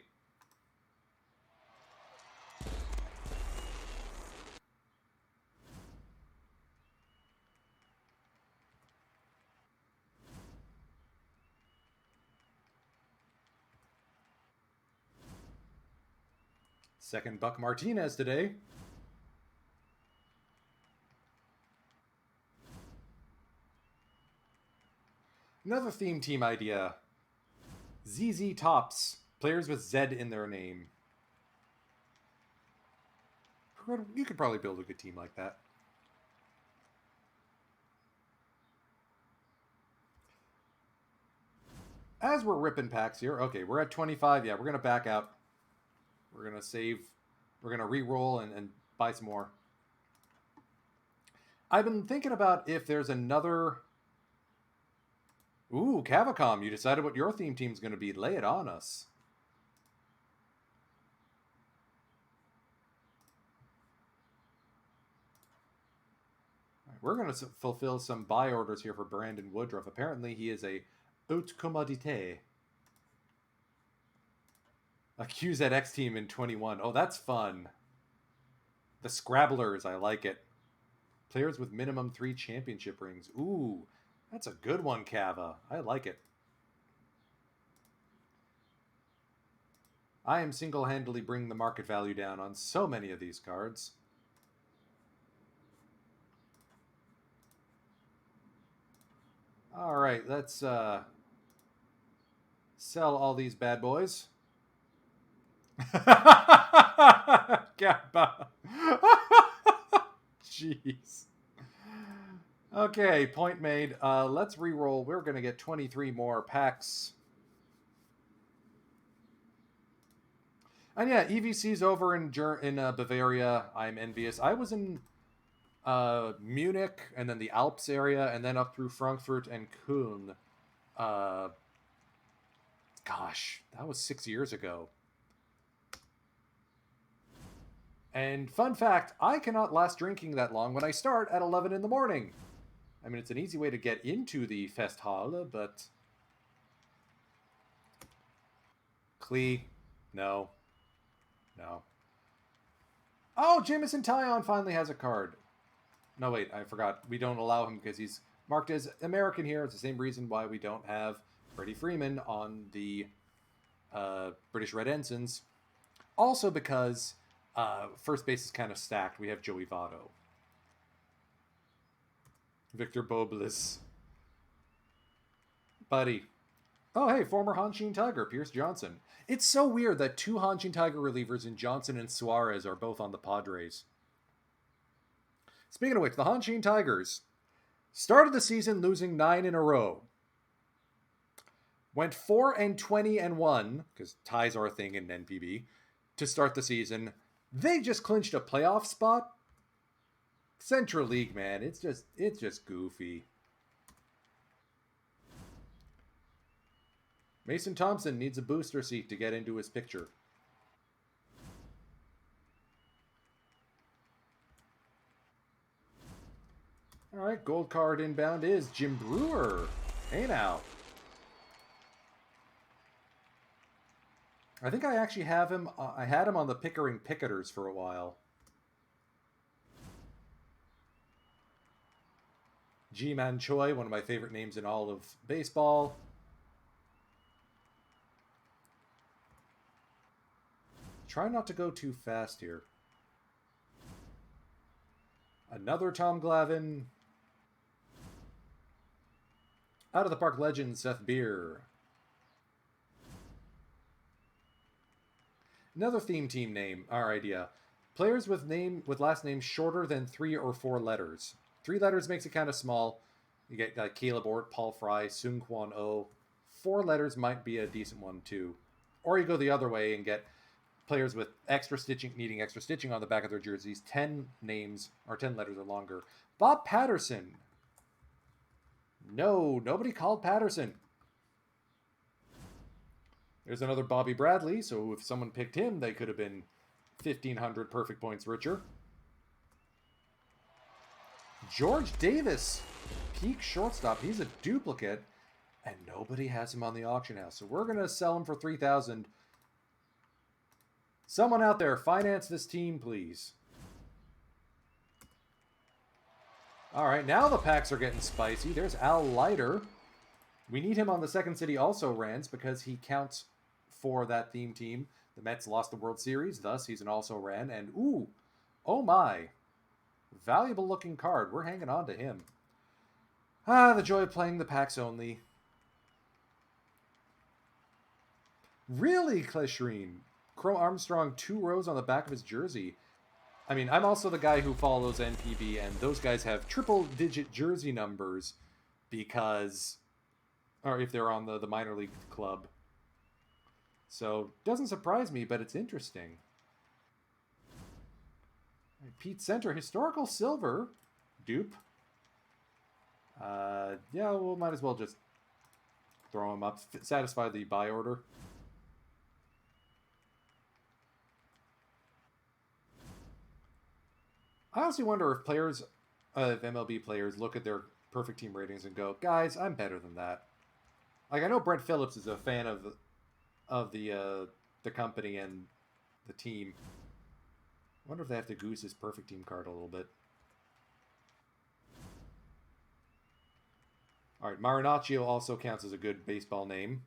Second Buck Martinez today. Another theme team idea. ZZ Tops. Players with Z in their name. You could probably build a good team like that. As we're ripping packs here, okay, we're at 25. Yeah, we're going to back out. We're going to save. We're going to re-roll and buy some more. I've been thinking about if there's another... Ooh, Cavacom, you decided what your theme team's going to be. Lay it on us. We're going to fulfill some buy orders here for Brandon Woodruff. Apparently, he is a haute commodité. A QZX team in 21. Oh, that's fun. The Scrabblers, I like it. Players with minimum 3 championship rings. Ooh, that's a good one, Cava. I like it. I am single-handedly bringing the market value down on so many of these cards. All right, let's sell all these bad boys. Kappa. Jeez. Okay, point made. Let's re-roll. We're going to get 23 more packs. And yeah, EVC's over in Bavaria. I'm envious. I was in Munich and then the Alps area and then up through Frankfurt and Köln. Gosh, that was 6 years ago. And fun fact, I cannot last drinking that long when I start at 11 in the morning. I mean, it's an easy way to get into the Festhalle, but... Klee, no. No. Oh, Jameson Tyon finally has a card. No, wait, I forgot. We don't allow him because he's marked as American here. It's the same reason why we don't have Freddie Freeman on the British Red Ensigns. Also because first base is kind of stacked. We have Joey Votto. Victor Bobliss. Buddy. Oh, hey, former Hanshin Tiger, Pierce Johnson. It's so weird that 2 Hanshin Tiger relievers in Johnson and Suarez are both on the Padres. Speaking of which, the Hanshin Tigers started the season losing 9 in a row. Went 4-20-1, because ties are a thing in NPB, to start the season. They just clinched a playoff spot. Central League, man, it's just goofy. Mason Thompson needs a booster seat to get into his picture. All right, gold card inbound is Jim Brewer. Hey now. I think I actually have him. I had him on the Pickering Picketers for a while. G-Man Choi, one of my favorite names in all of baseball. Try not to go too fast here. Another Tom Glavine. Out of the Park legend, Seth Beer. Another theme team name, our idea. Players with last names shorter than 3 or 4 letters. 3 letters makes it kind of small. You get like Caleb Ort, Paul Fry, Sung Kwon Oh. 4 letters might be a decent one too. Or you go the other way and get players with needing extra stitching on the back of their jerseys. 10 names or 10 letters or longer. Bob Patterson. No, nobody called Patterson. There's another Bobby Bradley, so if someone picked him, they could have been 1,500 perfect points richer. George Davis, peak shortstop. He's a duplicate, and nobody has him on the auction house. So we're going to sell him for $3,000. Someone out there, finance this team, please. All right, now the packs are getting spicy. There's Al Leiter. We need him on the Second City also-rans because he counts for that theme team. The Mets lost the World Series, thus he's an also-ran. And, ooh, oh my, valuable-looking card. We're hanging on to him. Ah, the joy of playing the packs only. Really, Kleshreen? Crow Armstrong, 2 rows on the back of his jersey. I mean, I'm also the guy who follows NPB, and those guys have triple-digit jersey numbers because, or if they're on the minor league club. So, doesn't surprise me, but it's interesting. Pete Center, historical silver, dupe. Yeah, well, might as well just throw him up, satisfy the buy order. I honestly wonder if MLB players look at their perfect team ratings and go, guys, I'm better than that. Like, I know Brent Phillips is a fan of the company and the team. I wonder if they have to goose his perfect team card a little bit. All right, Marinaccio also counts as a good baseball name.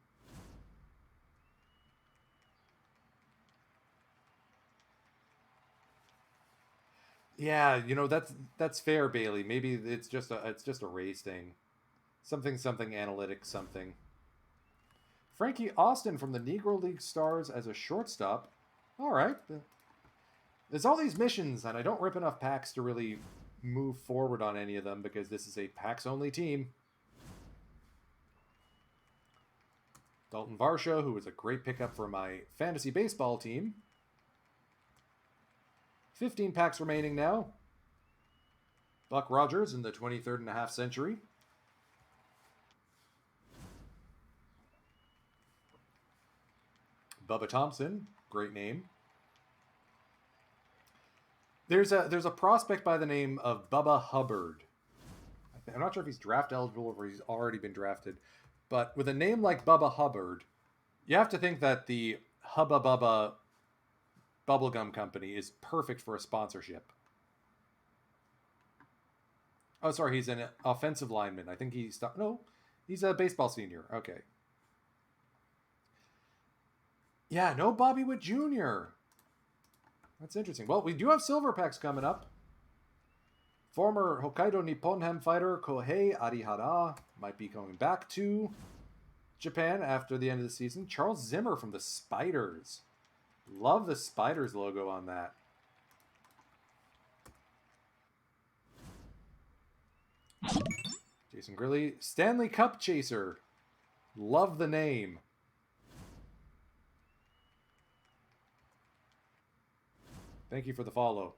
Yeah, you know, that's fair, Bailey. Maybe it's just a race thing. Something analytics something. Frankie Austin from the Negro League Stars as a shortstop. All right. There's all these missions, and I don't rip enough packs to really move forward on any of them because this is a packs-only team. Dalton Varsho, who was a great pickup for my fantasy baseball team. 15 packs remaining now. Buck Rogers in the 23rd and a half century. Bubba Thompson, great name. There's a prospect by the name of Bubba Hubbard. I'm not sure if he's draft eligible or he's already been drafted, but with a name like Bubba Hubbard, you have to think that the Hubba Bubba Bubblegum Company is perfect for a sponsorship. Oh, sorry, he's an offensive lineman. I think he's a baseball senior. Okay. Yeah, no Bobby Witt Jr. That's interesting. Well, we do have silver packs coming up. Former Hokkaido Nipponham fighter Kohei Arihara might be going back to Japan after the end of the season. Charles Zimmer from the Spiders. Love the Spiders logo on that. Jason Grilly, Stanley Cup Chaser. Love the name. Thank you for the follow.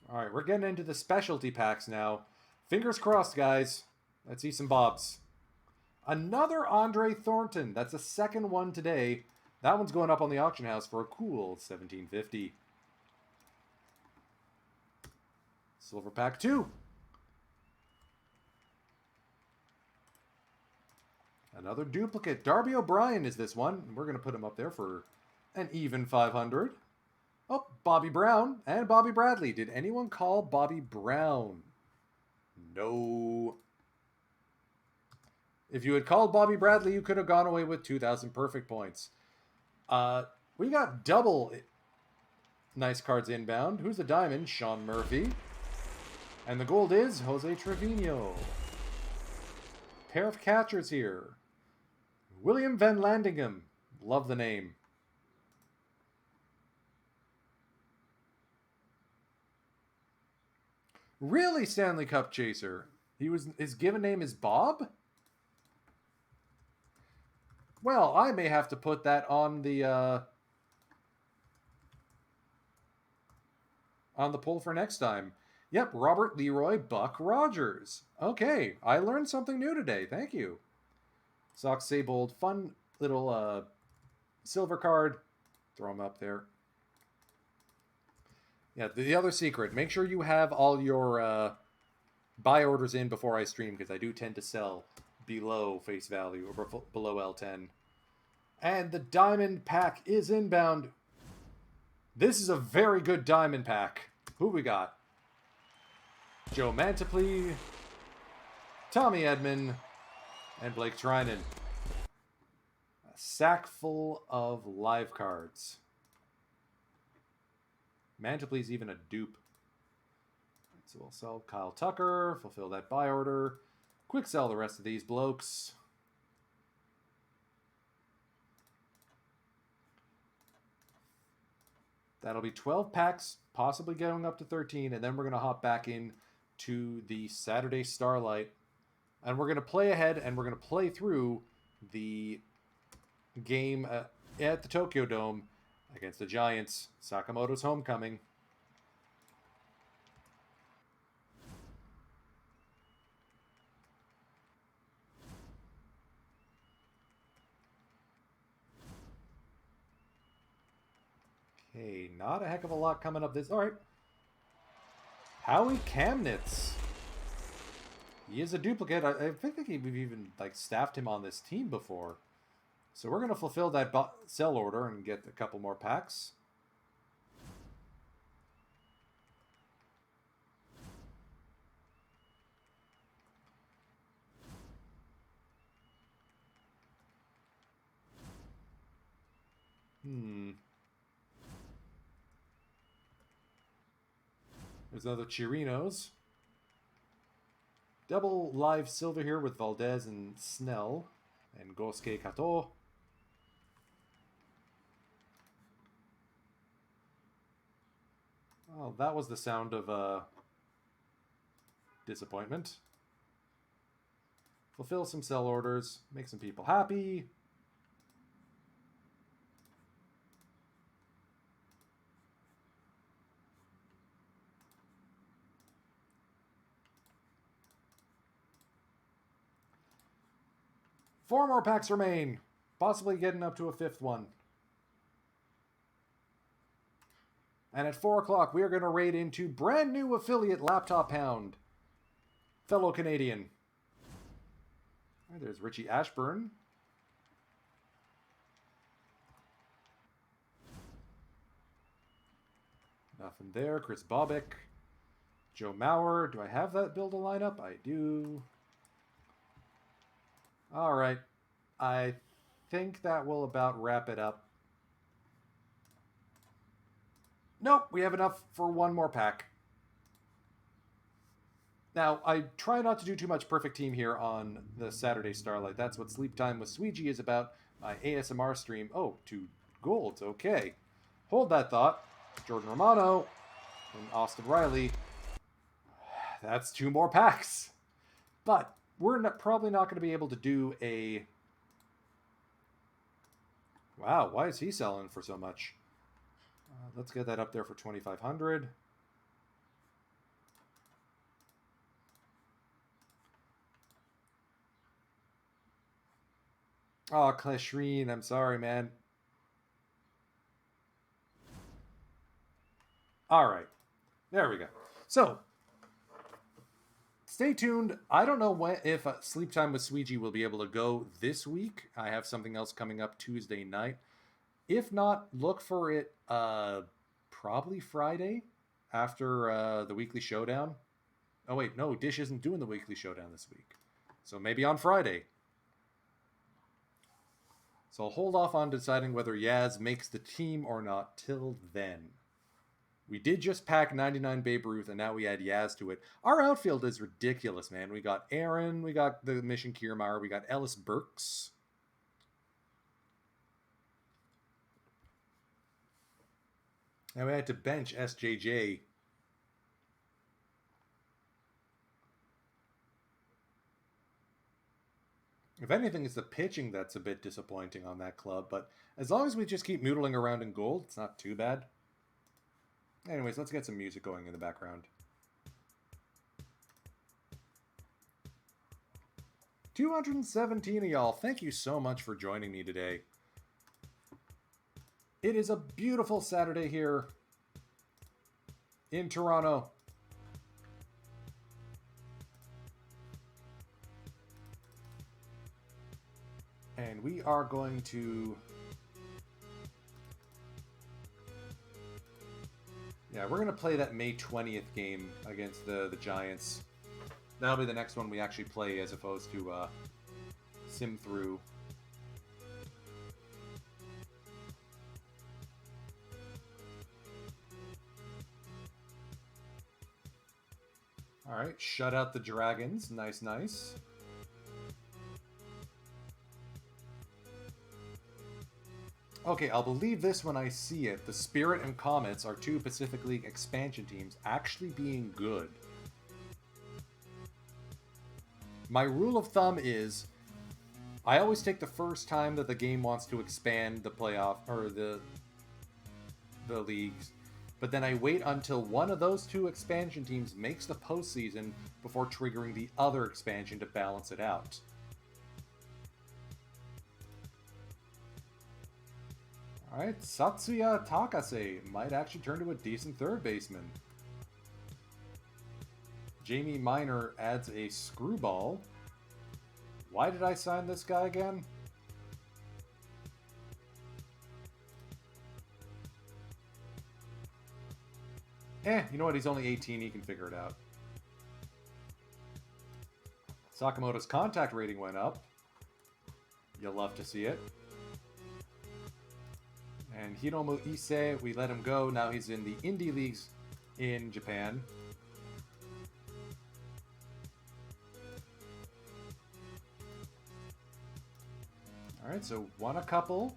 All right, we're getting into the specialty packs now. Fingers crossed, guys. Let's see some bobs. Another Andre Thornton. That's the second one today. That one's going up on the auction house for a cool $17.50. Silver pack 2. Another duplicate. Darby O'Brien is this one. We're going to put him up there for an even 500. Oh, Bobby Brown and Bobby Bradley. Did anyone call Bobby Brown? No. If you had called Bobby Bradley, you could have gone away with 2,000 perfect points. We got double nice cards inbound. Who's the diamond? Sean Murphy. And the gold is Jose Trevino. Pair of catchers here. William Van Landingham. Love the name. Really, Stanley Cup chaser? His given name is Bob? Well, I may have to put that on the poll for next time. Yep, Robert Leroy Buck Rogers. Okay, I learned something new today. Thank you. Sox Saybold, fun little silver card. Throw them up there. Yeah, the other secret, make sure you have all your buy orders in before I stream, because I do tend to sell below face value or below L10. And the diamond pack is inbound. This is a very good diamond pack. Who we got? Joe Mantiply, Tommy Edman, and Blake Trinan. A sack full of live cards. Mantiply's even a dupe. So we'll sell Kyle Tucker, fulfill that buy order. Quick sell the rest of these blokes. That'll be 12 packs, possibly going up to 13, and then we're going to hop back in to the Saturday Starlight. And we're going to play ahead, and we're going to play through the game at the Tokyo Dome against the Giants. Sakamoto's homecoming. Okay, not a heck of a lot coming up this. All right. Howie Kamnitz. He is a duplicate. I think we've even staffed him on this team before. So we're going to fulfill that sell order and get a couple more packs. There's another Chirinos. Double live silver here with Valdez and Snell and Gosuke Kato. Oh, that was the sound of disappointment. Fulfill some sell orders, make some people happy. Four more packs remain, possibly getting up to a fifth one. And at 4 o'clock, we are going to raid into brand new affiliate Laptop Hound. Fellow Canadian. Right, there's Richie Ashburn. Nothing there. Chris Bobbick. Joe Mauer. Do I have that build a lineup? I do. All right. I think that will about wrap it up. Nope, we have enough for one more pack. Now, I try not to do too much perfect team here on the Saturday Starlight. That's what Sleep Time with Sweegie is about. My ASMR stream. Oh, 2 golds. Okay. Hold that thought. Jordan Romano and Austin Riley. That's 2 more packs. But we're probably not going to be able to do a... Wow, why is he selling for so much? Let's get that up there for 2,500. Oh, Klashreen, I'm sorry, man. All right. There we go. So, stay tuned. I don't know if Sleep Time with Sweegie will be able to go this week. I have something else coming up Tuesday night. If not, look for it probably Friday after the weekly showdown. Oh, wait, no, Dish isn't doing the weekly showdown this week. So maybe on Friday. So I'll hold off on deciding whether Yaz makes the team or not till then. We did just pack 99 Babe Ruth, and now we add Yaz to it. Our outfield is ridiculous, man. We got Aaron, we got the Mission Kiermaier, we got Ellis Burks. And we had to bench SJJ. If anything, it's the pitching that's a bit disappointing on that club, but as long as we just keep noodling around in gold, it's not too bad. Anyways, let's get some music going in the background. 217 of y'all, thank you so much for joining me today. It is a beautiful Saturday here in Toronto. And we are going to... Yeah, we're going to play that May 20th game against the Giants. That'll be the next one we actually play as opposed to sim through. Alright, shut out the Dragons. Nice, nice. Okay, I'll believe this when I see it. The Spirit and Comets are two Pacific League expansion teams actually being good. My rule of thumb is I always take the first time that the game wants to expand the playoff or the leagues, but then I wait until one of those two expansion teams makes the postseason before triggering the other expansion to balance it out. Alright, Satsuya Takase might actually turn to a decent third baseman. Jamie Miner adds a screwball. Why did I sign this guy again? You know what? He's only 18. He can figure it out. Sakamoto's contact rating went up. You'll love to see it. And Hiromu Issei, we let him go. Now he's in the indie leagues in Japan. Alright, so won a couple.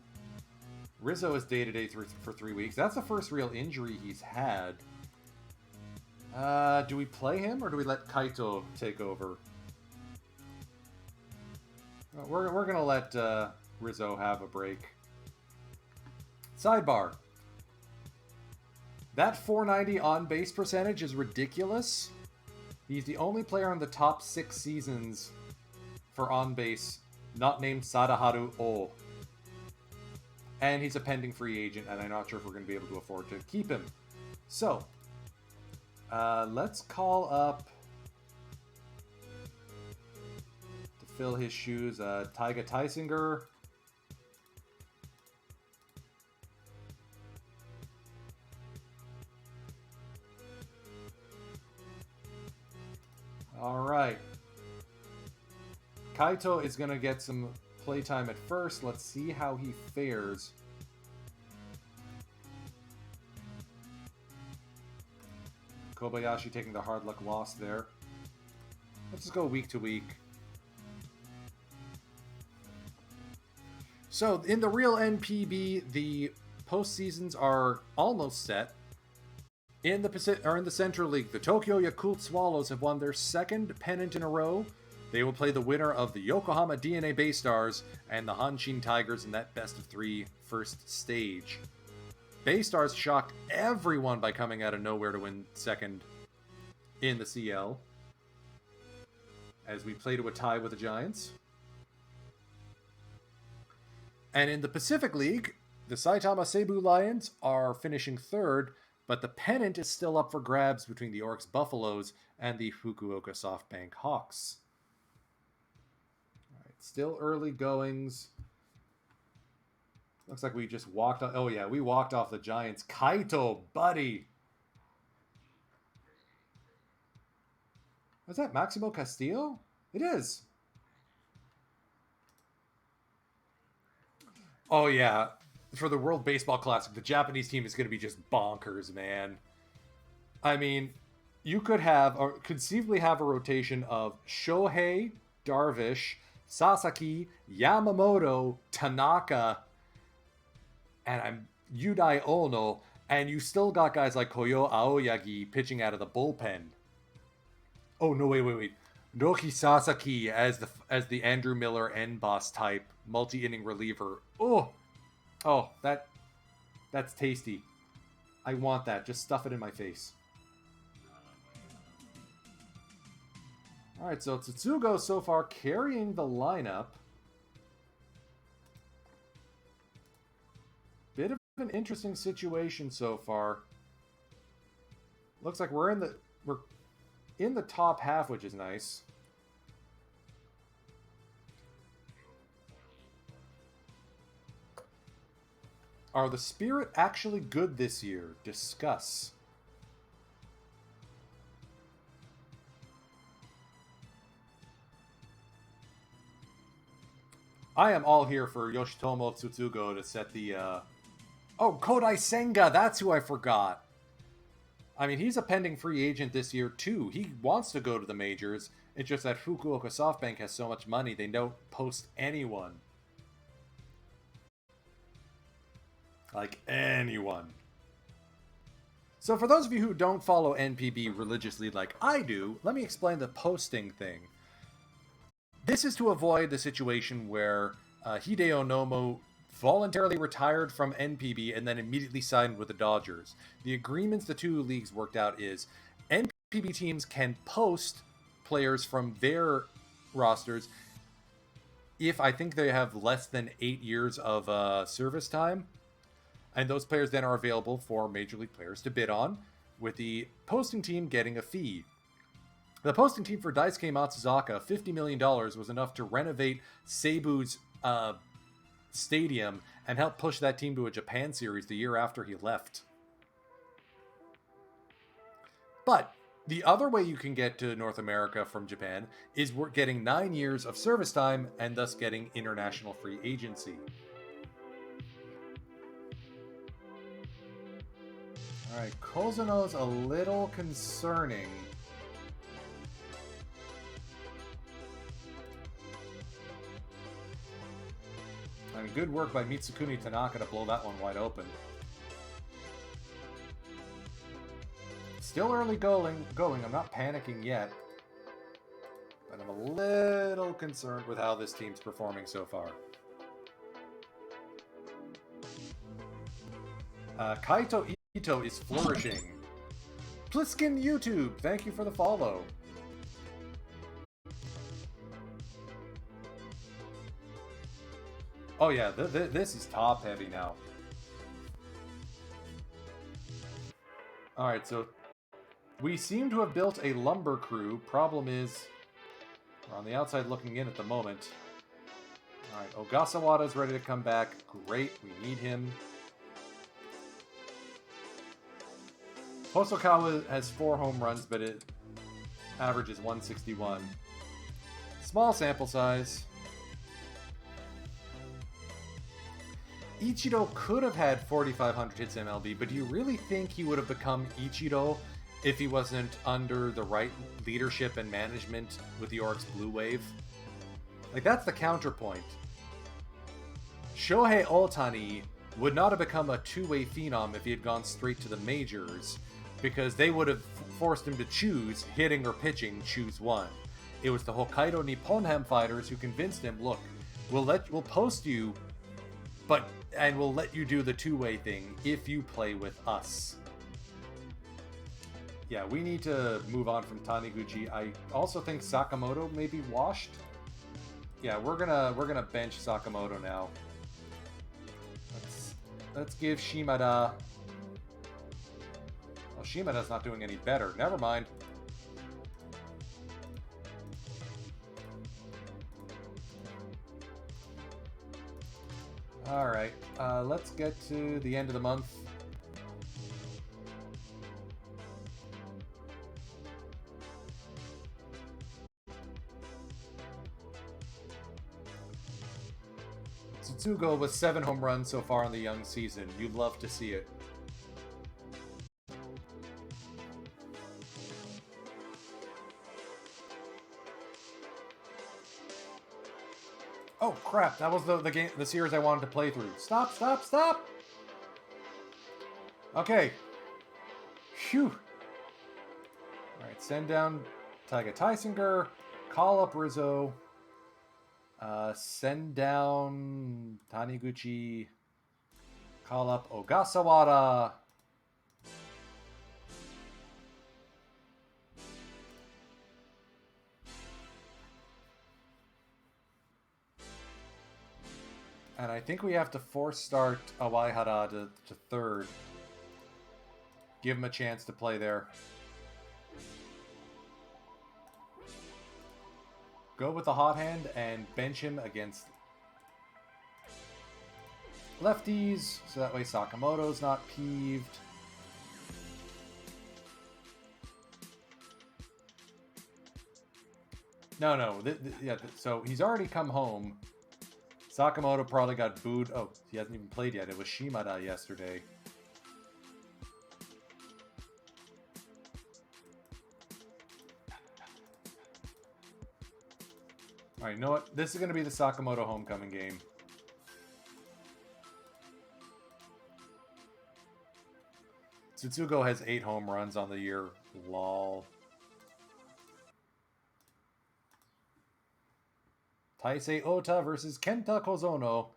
Rizzo is day-to-day for 3 weeks. That's the first real injury he's had. Do we play him or do we let Kaito take over? We're going to let Rizzo have a break. Sidebar. That 490 on-base percentage is ridiculous. He's the only player in the top 6 seasons for on-base not named Sadaharu O. And he's a pending free agent, and I'm not sure if we're going to be able to afford to keep him. So, let's call up, to fill his shoes, Taiga Teisinger. Alright. Kaito is going to get some playtime at first. Let's see how he fares. Kobayashi taking the hard luck loss there. Let's just go week to week. So, in the real NPB, the postseasons are almost set. In the Central League, the Tokyo Yakult Swallows have won their second pennant in a row. They will play the winner of the Yokohama DNA Baystars and the Hanshin Tigers in that best-of-3 first stage. Baystars shocked everyone by coming out of nowhere to win second in the CL, as we play to a tie with the Giants. And in the Pacific League, the Saitama Seibu Lions are finishing third, but the pennant is still up for grabs between the Orix Buffaloes and the Fukuoka SoftBank Hawks. All right, still early goings. Looks like we just walked off. Oh, yeah, we walked off the Giants. Kaito, buddy. Is that Maximo Castillo? It is. Oh, yeah. For the World Baseball Classic, the Japanese team is going to be just bonkers, man. I mean, you could have, or conceivably have a rotation of Shohei, Darvish, Sasaki, Yamamoto, Tanaka, and I'm Yudai Ono, and you still got guys like Koyo Aoyagi pitching out of the bullpen. Oh no, wait. Noki Sasaki as the Andrew Miller end boss type multi-inning reliever. That's tasty. I want that. Just stuff it in my face. All right, so Tsutsugo so far carrying the lineup. Bit of an interesting situation so far. Looks like we're in the top half, which is nice. Are the Spirit actually good this year? Discuss. I am all here for Yoshitomo Tsutsugo to set the... Oh, Kodai Senga! That's who I forgot! I mean, he's a pending free agent this year, too. He wants to go to the majors. It's just that Fukuoka SoftBank has so much money, they don't post anyone. Like, anyone. So for those of you who don't follow NPB religiously like I do, let me explain the posting thing. This is to avoid the situation where Hideo Nomo voluntarily retired from NPB and then immediately signed with the Dodgers. The agreements the two leagues worked out is NPB teams can post players from their rosters if I think they have less than 8 years of service time. And those players then are available for Major League players to bid on, with the posting team getting a fee. The posting team for Daisuke Matsuzaka, $50 million, was enough to renovate Seibu's stadium and help push that team to a Japan series the year after he left. But the other way you can get to North America from Japan is we're getting 9 years of service time and thus getting international free agency. Alright, Kozuno's a little concerning. And good work by Mitsukuni Tanaka to blow that one wide open. Still early going. I'm not panicking yet. But I'm a little concerned with how this team's performing so far. Kaito Ito is flourishing. Pliskin YouTube, thank you for the follow. Oh yeah, this is top heavy now. Alright, so we seem to have built a lumber crew. Problem is, we're on the outside looking in at the moment. Alright, Ogasawada's ready to come back. Great, we need him. Hosokawa has 4 home runs, but it averages 161. Small sample size. Ichiro could have had 4,500 hits MLB, but do you really think he would have become Ichiro if he wasn't under the right leadership and management with the Oryx Blue Wave? Like, that's the counterpoint. Shohei Ohtani would not have become a two-way phenom if he had gone straight to the majors, because they would have forced him to choose, hitting or pitching, choose one. It was the Hokkaido Nipponham fighters who convinced him, look, we'll post you, and we'll let you do the two-way thing if you play with us. Yeah, we need to move on from Taniguchi. I also think Sakamoto may be washed. Yeah, we're gonna bench Sakamoto now. Let's give Shimada. Oh, Shimada's not doing any better. Never mind. Alright, let's get to the end of the month. Tsutsugo with 7 home runs so far in the young season. You'd love to see it. Oh crap, that was the series I wanted to play through. Stop, stop, stop! Okay. Phew. Alright, send down Taiga Tysinger, call up Rizzo, send down Taniguchi, call up Ogasawara. And I think we have to force start Awaihara to third. Give him a chance to play there. Go with the hot hand and bench him against lefties, so that way Sakamoto's not peeved. No. So he's already come home. Sakamoto probably got booed. Oh, he hasn't even played yet. It was Shimada yesterday. Alright, you know what? This is going to be the Sakamoto homecoming game. Tsutsugo has 8 home runs on the year. Lol. Taisei Ota versus Kenta Kozono.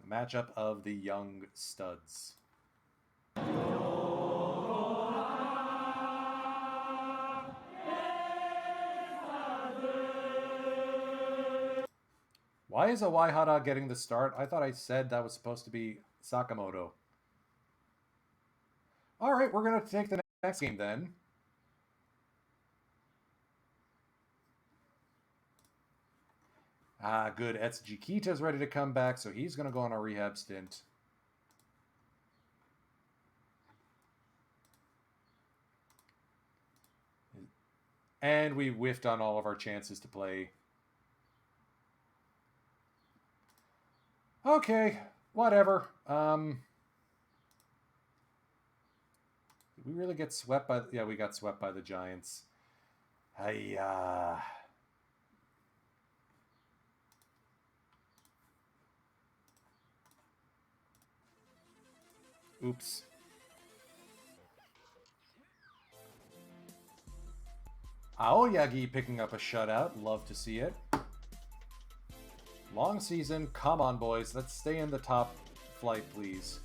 The matchup of the young studs. Why is Awaihara getting the start? I thought I said that was supposed to be Sakamoto. Alright, we're going to take the next game then. Ah, good. Etsuji Kita's ready to come back, so he's going to go on a rehab stint. And we whiffed on all of our chances to play. Okay, whatever. Did we really get swept by... Yeah, we got swept by the Giants. Hiya. Oops. Aoyagi picking up a shutout. Love to see it. Long season. Come on, boys. Let's stay in the top flight, please.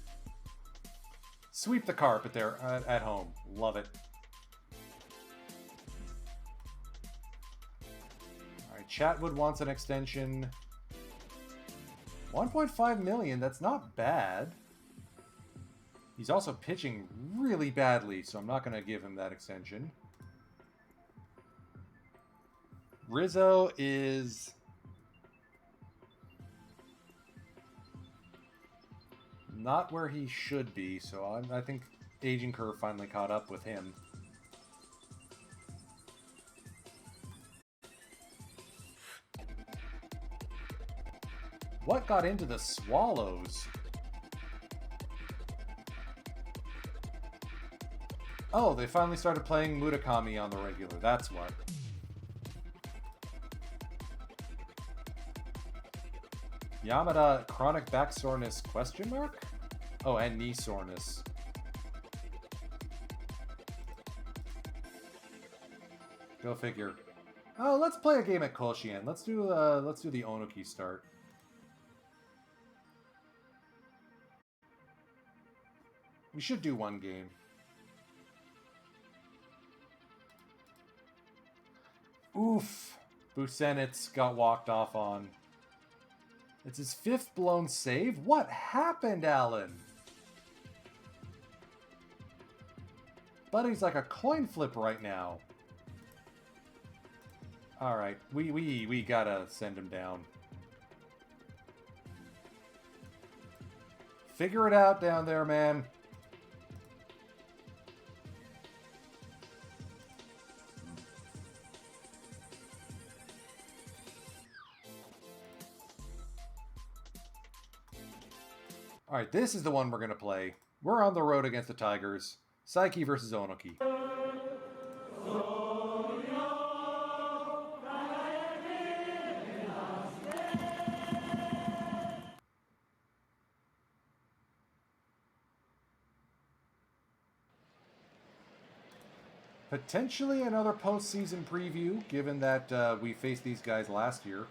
Sweep the carpet there at home. Love it. Alright, Chatwood wants an extension. 1.5 million. That's not bad. He's also pitching really badly, so I'm not going to give him that extension. Rizzo is... not where he should be, so I think aging curve finally caught up with him. What got into the Swallows? Oh, they finally started playing Murakami on the regular. That's what. Yamada, chronic back soreness, question mark? Oh, and knee soreness. Go figure. Oh, let's play a game at Kolshien. Let's do the Onuki start. We should do one game. Oof. Busenitz got walked off on. It's his 5th blown save? What happened, Alan? Buddy's like a coin flip right now. Alright, we gotta send him down. Figure it out down there, man. Alright, this is the one we're going to play. We're on the road against the Tigers. Psyche versus Onoki. Potentially another postseason preview, given that we faced these guys last year.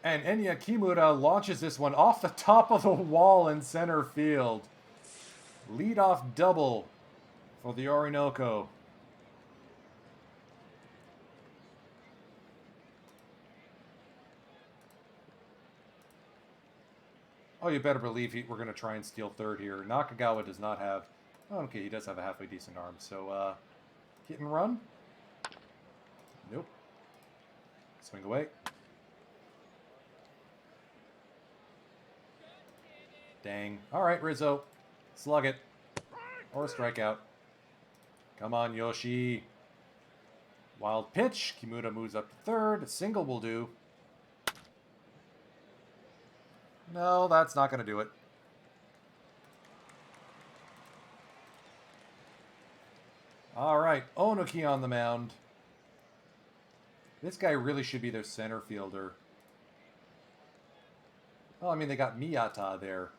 And Enya Kimura launches this one off the top of the wall in center field. Leadoff double for the Orinoco. Oh, you better believe we're going to try and steal third here. Nakagawa does not have... Oh, okay, he does have a halfway decent arm. So, hit and run? Nope. Swing away. Dang. Alright, Rizzo. Slug it. Or a strikeout. Come on, Yoshi. Wild pitch. Kimura moves up to third. A single will do. No, that's not going to do it. Alright, Onoki on the mound. This guy really should be their center fielder. Well, I mean, they got Miyata there.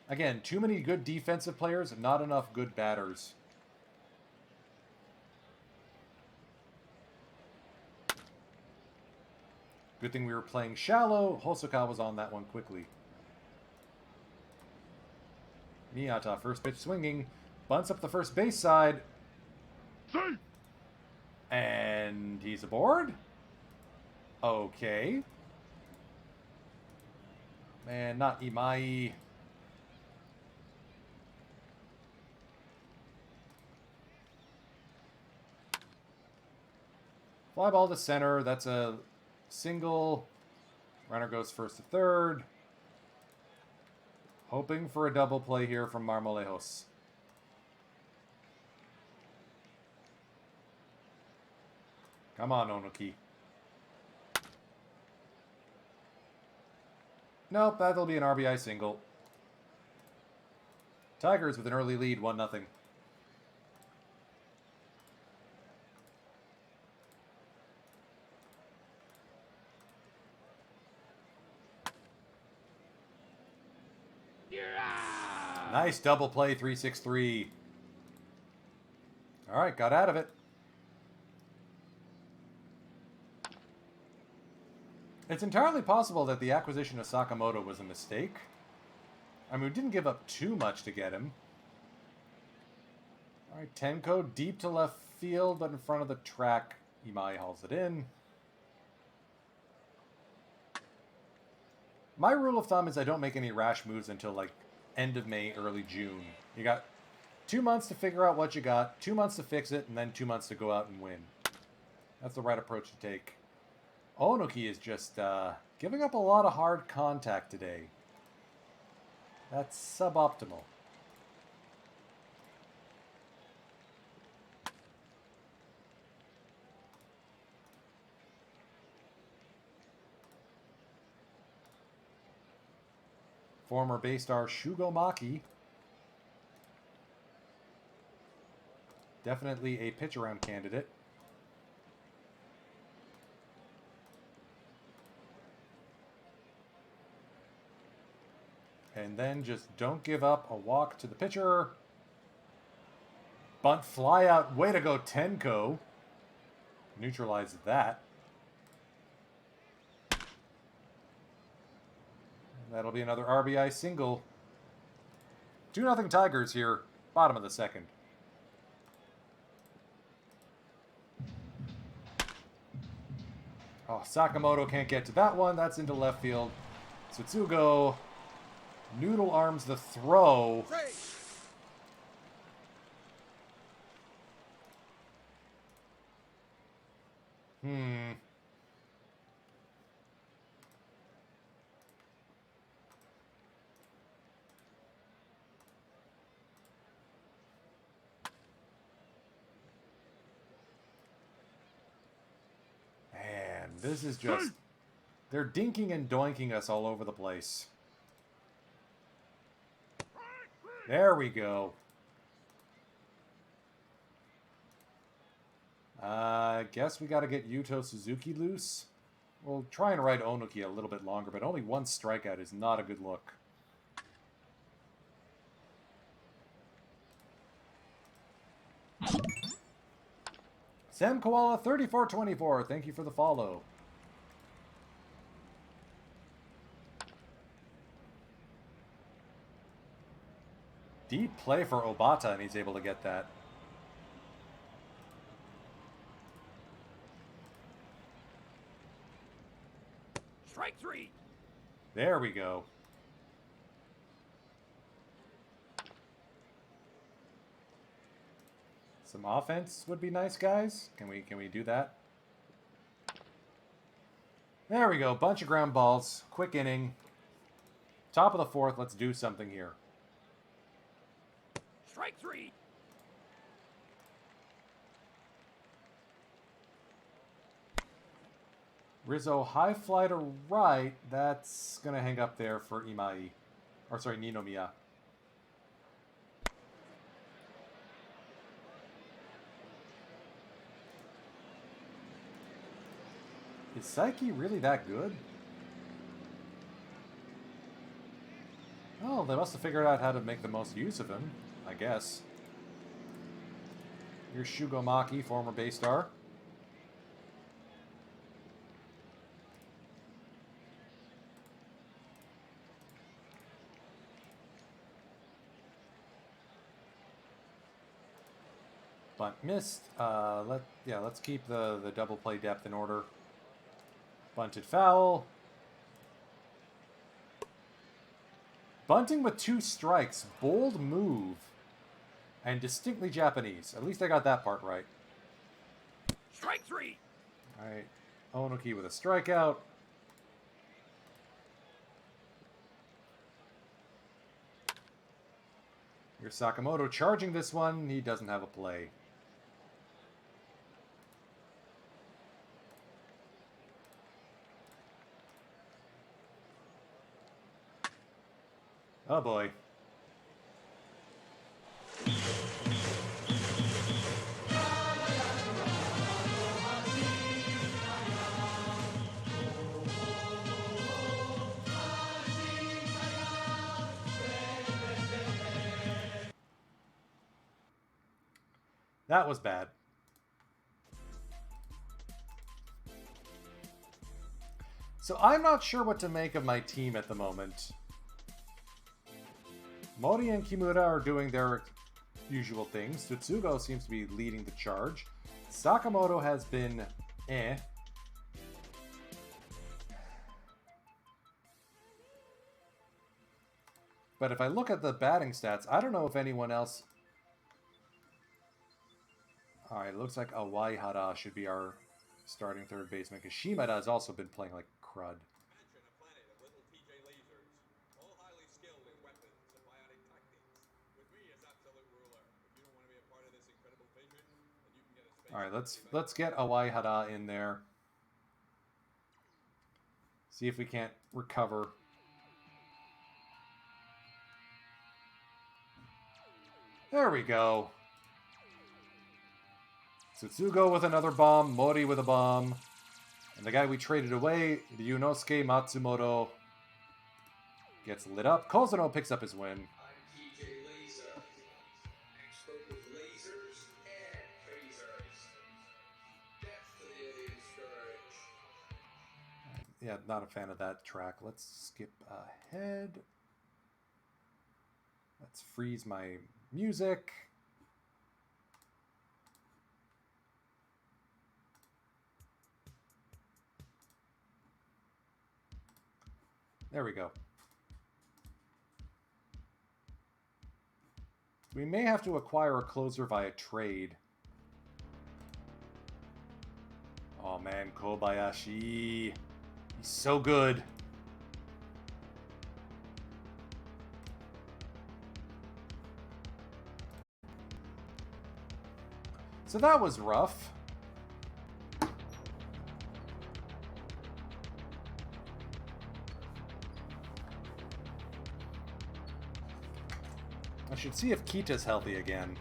Again, too many good defensive players, not enough good batters. Good thing we were playing shallow. Hosoka was on that one quickly. Miyata, first pitch swinging. Bunts up the first base side. And he's aboard? Okay. Man, not Imai. Fly ball to center. That's a single. Runner goes first to third. Hoping for a double play here from Marmolejos. Come on, Onoki. Nope, that'll be an RBI single. Tigers with an early lead, 1-0. Nice double play, 3-6-3. All right, got out of it. It's entirely possible that the acquisition of Sakamoto was a mistake. I mean, we didn't give up too much to get him. All right, Tenko deep to left field, but in front of the track. Imai hauls it in. My rule of thumb is I don't make any rash moves until, like, end of May, early June. You got 2 months to figure out what you got, 2 months to fix it, and then 2 months to go out and win. That's the right approach to take. Onoki is just giving up a lot of hard contact today. That's suboptimal. Former Bay star Shugo Maki. Definitely a pitch-around candidate. And then just don't give up a walk to the pitcher. Bunt fly out. Way to go, Tenko. Neutralize that. That'll be another RBI single. 2-0 Tigers here, bottom of the second. Oh, Sakamoto can't get to that one. That's into left field. Tsutsugo noodle arms the throw. Hmm. Man, this is just... They're dinking and doinking us all over the place. There we go. I guess we gotta get Yuto Suzuki loose. We'll try and ride Onuki a little bit longer, but only one strikeout is not a good look. Sam Koala 3424, thank you for the follow. Deep play for Obata, and he's able to get that. Strike 3. There we go. Some offense would be nice, guys. Can we do that? There we go. Bunch of ground balls. Quick inning. Top of the fourth. Let's do something here. Strike 3. Rizzo high fly to right. That's going to hang up there for Imai. Or sorry, Ninomiya. Is Saiki really that good? Oh, they must have figured out how to make the most use of him, I guess. Here's Shugo Maki, former base star. Bunt missed. Let's keep the double play depth in order. Bunted foul. Bunting with 2 strikes. Bold move. And distinctly Japanese. At least I got that part right. Strike 3. Alright. Onuki with a strikeout. Here's Sakamoto charging this one. He doesn't have a play. Oh boy. That was bad. So I'm not sure what to make of my team at the moment. Mori and Kimura are doing their usual things. Tsutsugo seems to be leading the charge. Sakamoto has been eh. But if I look at the batting stats, I don't know if anyone else... Alright, looks like Awaihara should be our starting third baseman, because Shimada has also been playing like crud. Alright, let's get Awaihara in there. See if we can't recover. There we go. Tsutsugo with another bomb, Mori with a bomb. And the guy we traded away, Ryunosuke Matsumoto, gets lit up. Kozuno picks up his win. Yeah, not a fan of that track. Let's skip ahead. Let's freeze my music. There we go. We may have to acquire a closer via trade. Oh man, Kobayashi. He's so good. So that was rough. I should see if Kita's healthy again.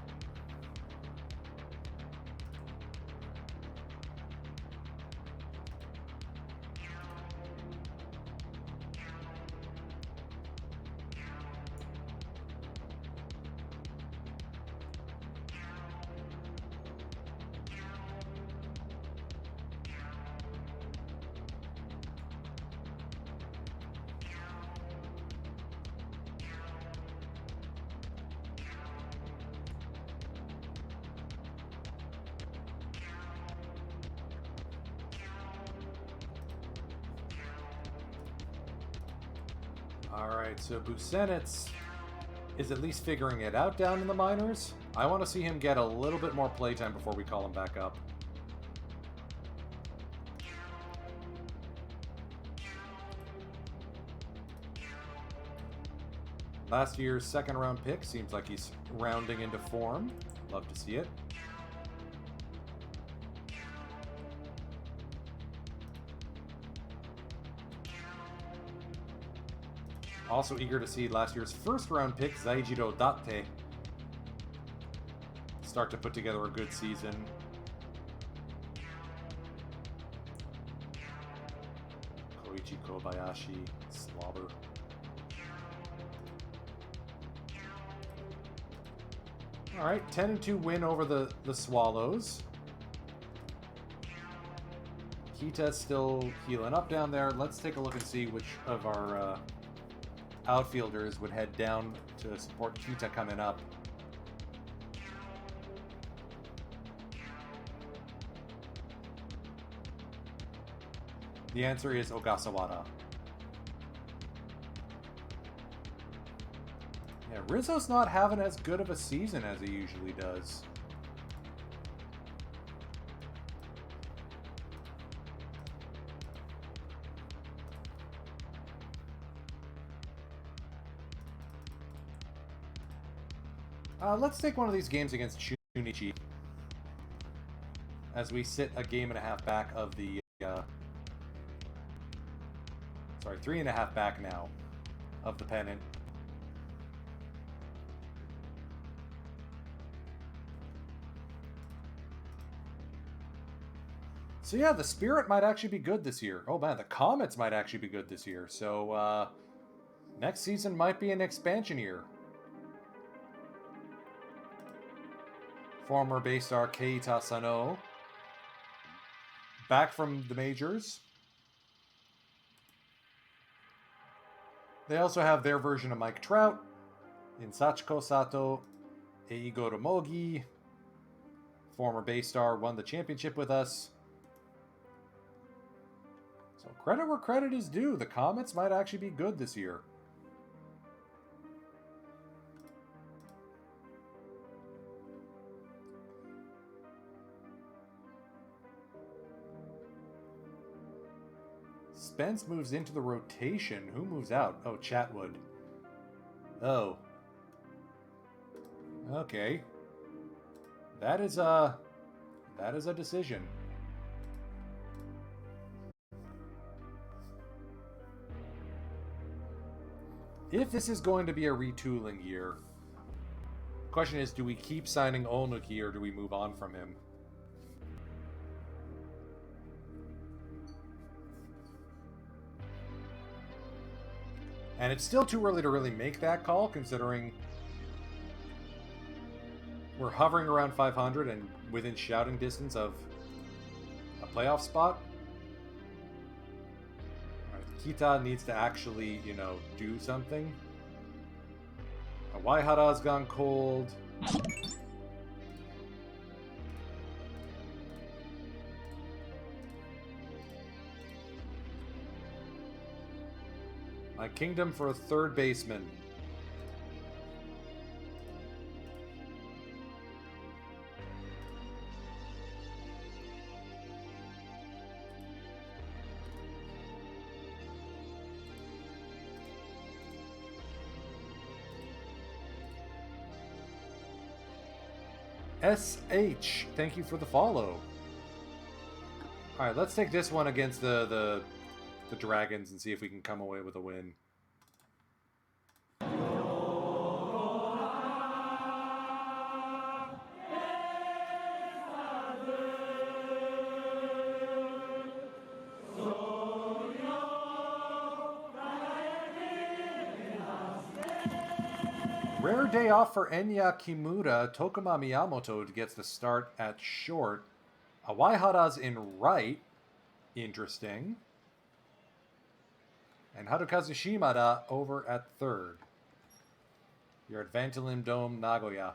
Alright, so Busenitz is at least figuring it out down in the minors. I want to see him get a little bit more playtime before we call him back up. Last year's second round pick seems like he's rounding into form. Love to see it. Also eager to see last year's first round pick, Zaijiro Date, start to put together a good season. Koichi Kobayashi, slobber. Alright, 10-2 win over the Swallows. Kita's still healing up down there. Let's take a look and see which of our outfielders would head down to support Kita coming up. The answer is Ogasawara. Yeah, Rizzo's not having as good of a season as he usually does. Let's take one of these games against Shunichi as we sit a game and a half back of the... sorry, 3.5 back now of the pennant. So yeah, the Spirit might actually be good this year. Oh man, the Comets might actually be good this year. So next season might be an expansion year. Former base star Keita Sano back from the majors. They also have their version of Mike Trout in Sachiko Sato, Eigo Ramogi. Former base star, won the championship with us. So credit where credit is due. The Comets might actually be good this year. Spence moves into the rotation. Who moves out? Oh, Chatwood. Oh. Okay. That is a decision. If this is going to be a retooling year, the question is, do we keep signing Onuki or do we move on from him? And it's still too early to really make that call, considering we're hovering around 500 and within shouting distance of a playoff spot. Kita needs to actually, do something. Waihara's gone cold. My kingdom for a third baseman. SH, thank you for the follow. Alright, let's take this one against the dragons and see if we can come away with a win. Rare day off for Enya Kimura. Tokuma Miyamoto gets the start at short. Awaihara's in right. Interesting. And Harukazu Shimada over at third. You're at Vantilin Dome, Nagoya.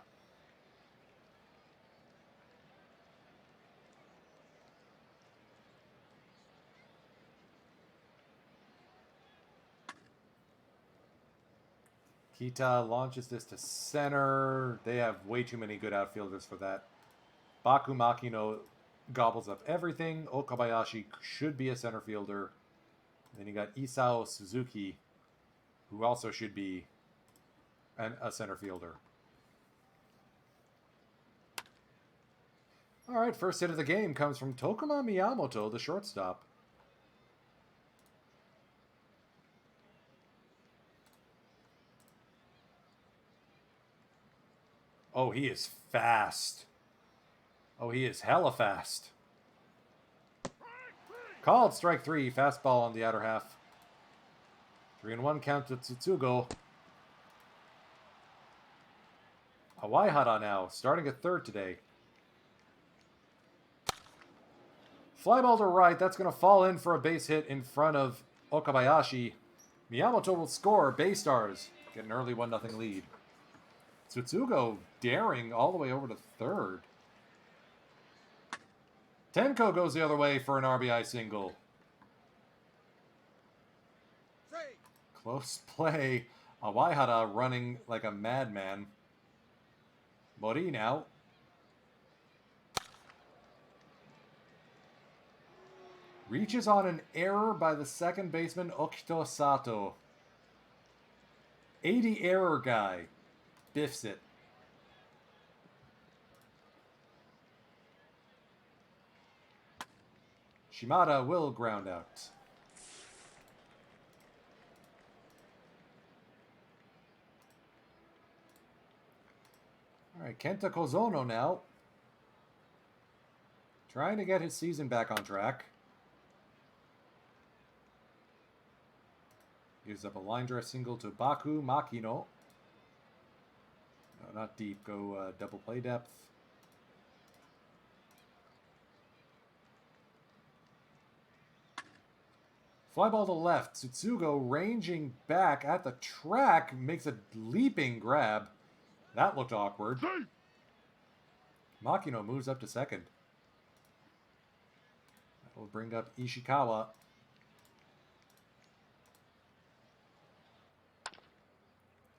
Kita launches this to center. They have way too many good outfielders for that. Baku Makino gobbles up everything. Okabayashi should be a center fielder. Then you got Isao Suzuki, who also should be a center fielder. All right, first hit of the game comes from Tokuma Miyamoto, the shortstop. Oh, he is fast. Oh, he is hella fast. Called strike three. Fastball on the outer half. 3-1 count to Tsutsugo. Awaihara now, starting at third today. Fly ball to right. That's going to fall in for a base hit in front of Okabayashi. Miyamoto will score. Bay Stars get an early 1-0 lead. Tsutsugo daring all the way over to third. Tenko goes the other way for an RBI single. Close play. Awaihara running like a madman. Mori now. Reaches on an error by the second baseman Okito Sato. 80 error guy. Biffs it. Shimada will ground out. All right, Kenta Kozono now. Trying to get his season back on track. Gives up a line drive single to Baku Makino. No, not deep. Go double play depth. Fly ball to left. Tsutsugo ranging back at the track makes a leaping grab. That looked awkward. Makino moves up to second. That will bring up Ishikawa.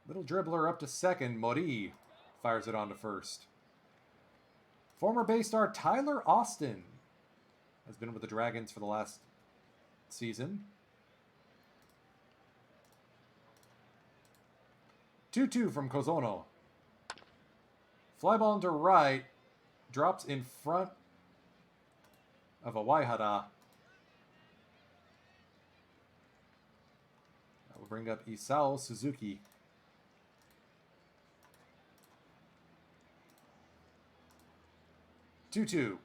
Little dribbler up to second. Mori fires it on to first. Former Bay Star Tyler Austin has been with the Dragons for the last season. 2-2 from Kozono. Fly ball into right. Drops in front of Awaihara. That will bring up Isao Suzuki. Two.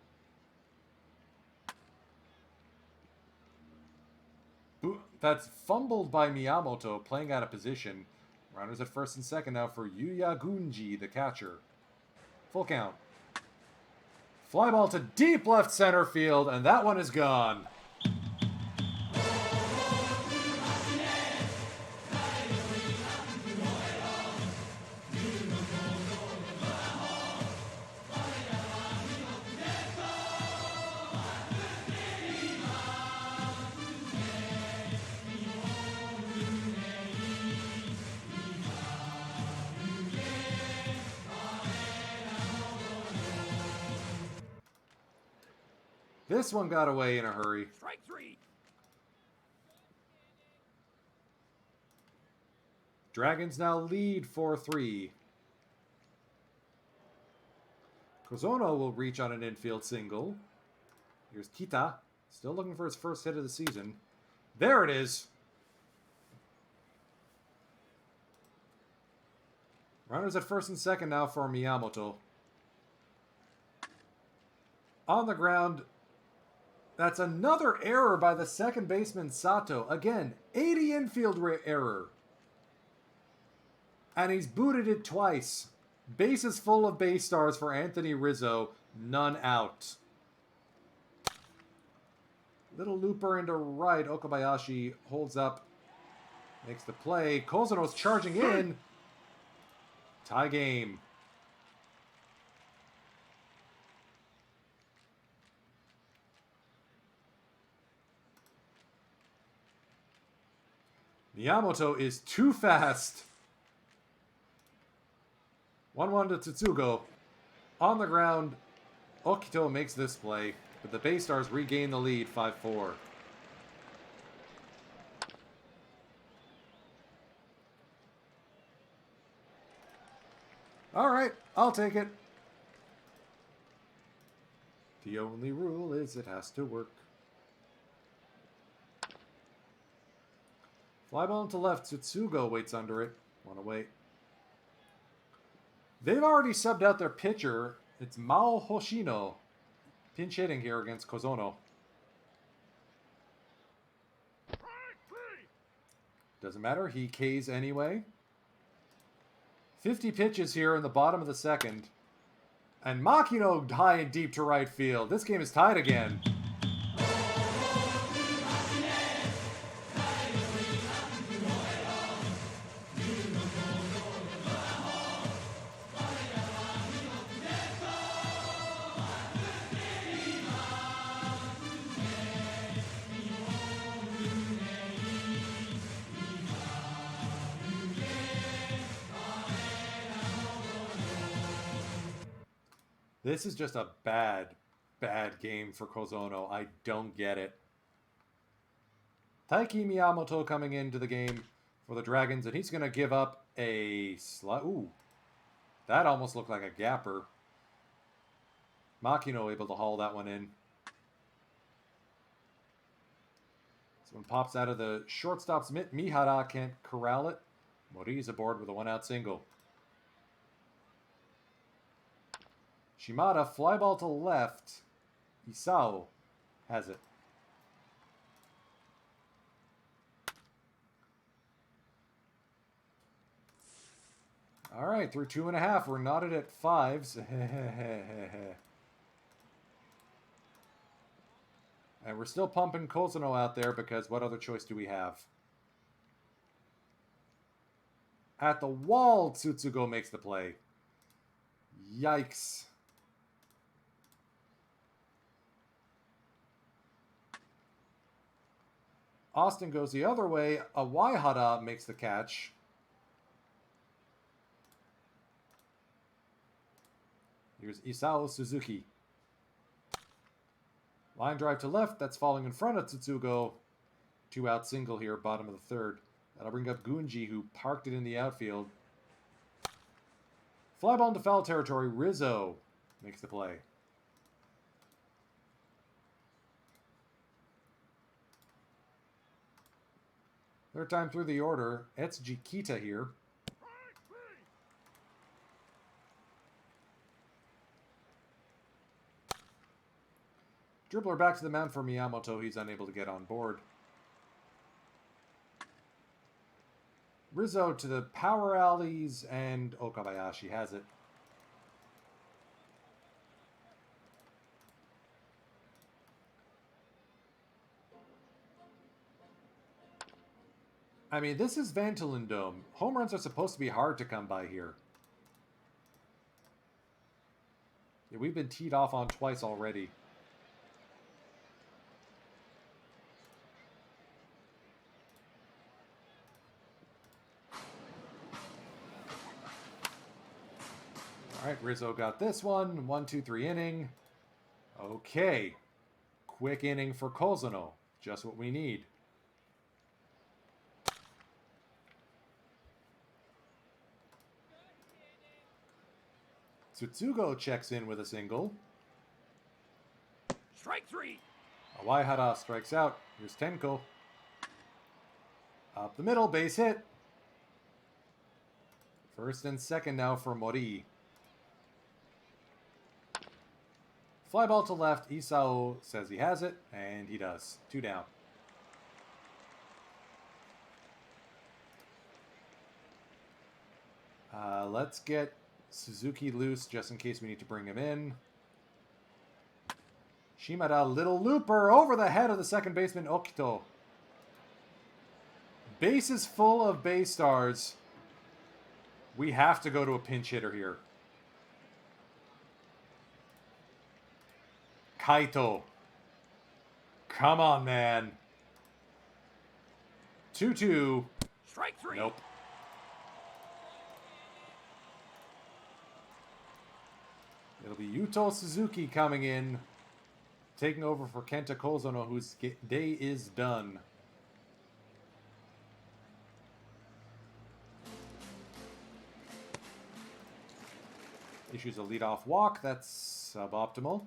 That's fumbled by Miyamoto, playing out of position. Runners at first and second now for Yuya Gunji, the catcher. Full count. Fly ball to deep left center field, and that one is gone. This one got away in a hurry. Strike 3. Dragons now lead 4-3. Kozono will reach on an infield single. Here's Kita, still looking for his first hit of the season. There it is. Runners at first and second now for Miyamoto. On the ground, that's another error by the second baseman Sato. Again, 80 infield error. And he's booted it twice. Bases full of base stars for Anthony Rizzo. None out. Little looper into right. Okabayashi holds up. Makes the play. Kozuno's charging in. Tie game. Miyamoto is too fast. 1-1 to Tsutsugo. On the ground, Okito makes this play, but the Bay Stars regain the lead 5-4. All right, I'll take it. The only rule is it has to work. Fly ball to left, Tsutsugo waits under it. One away. They've already subbed out their pitcher. It's Mao Hoshino. Pinch hitting here against Kozono. Doesn't matter, he Ks anyway. 50 pitches here in the bottom of the second. And Makino high and deep to right field. This game is tied again. This is just a bad game for Kozono. I don't get it. Taiki Miyamoto coming into the game for the Dragons, and he's going to give up a Ooh, that almost looked like a gapper. Makino able to haul that one in. This one pops out of the shortstop's mitt. Mihara can't corral it. Mori's aboard with a one-out single. Shimada, fly ball to left. Isao has it. All right, through 2.5. We're knotted at 5s. And we're still pumping Kozuno out there because what other choice do we have? At the wall, Tsutsugo makes the play. Yikes. Austin goes the other way. A Waihara makes the catch. Here's Isao Suzuki. Line drive to left. That's falling in front of Tsutsugo. 2-out single here, bottom of the third. That'll bring up Gunji, who parked it in the outfield. Fly ball into foul territory. Rizzo makes the play. Third time through the order. Etsuji Kita here. Dribbler back to the mound for Miyamoto. He's unable to get on board. Rizzo to the power alleys, and Okabayashi has it. I mean, this is Vantolin Dome. Home runs are supposed to be hard to come by here. Yeah, we've been teed off on twice already. All right, Rizzo got this one. 1-2-3 inning. Okay. quick inning for Kozuno. Just what we need. Tsutsugo checks in with a single. Strike 3. Awaihara strikes out. Here's Tenko. Up the middle, base hit. First and second now for Mori. Fly ball to left. Isao says he has it, and he does. 2 down. Let's get Suzuki loose just in case we need to bring him in. Shimada, little looper over the head of the second baseman, Okito. Base is full of base stars. We have to go to a pinch hitter here. Kaito. Come on, man. 2-2. Strike 3. Nope. It'll be Yuto Suzuki coming in, taking over for Kenta Kozono, whose day is done. Issues a leadoff walk. That's suboptimal.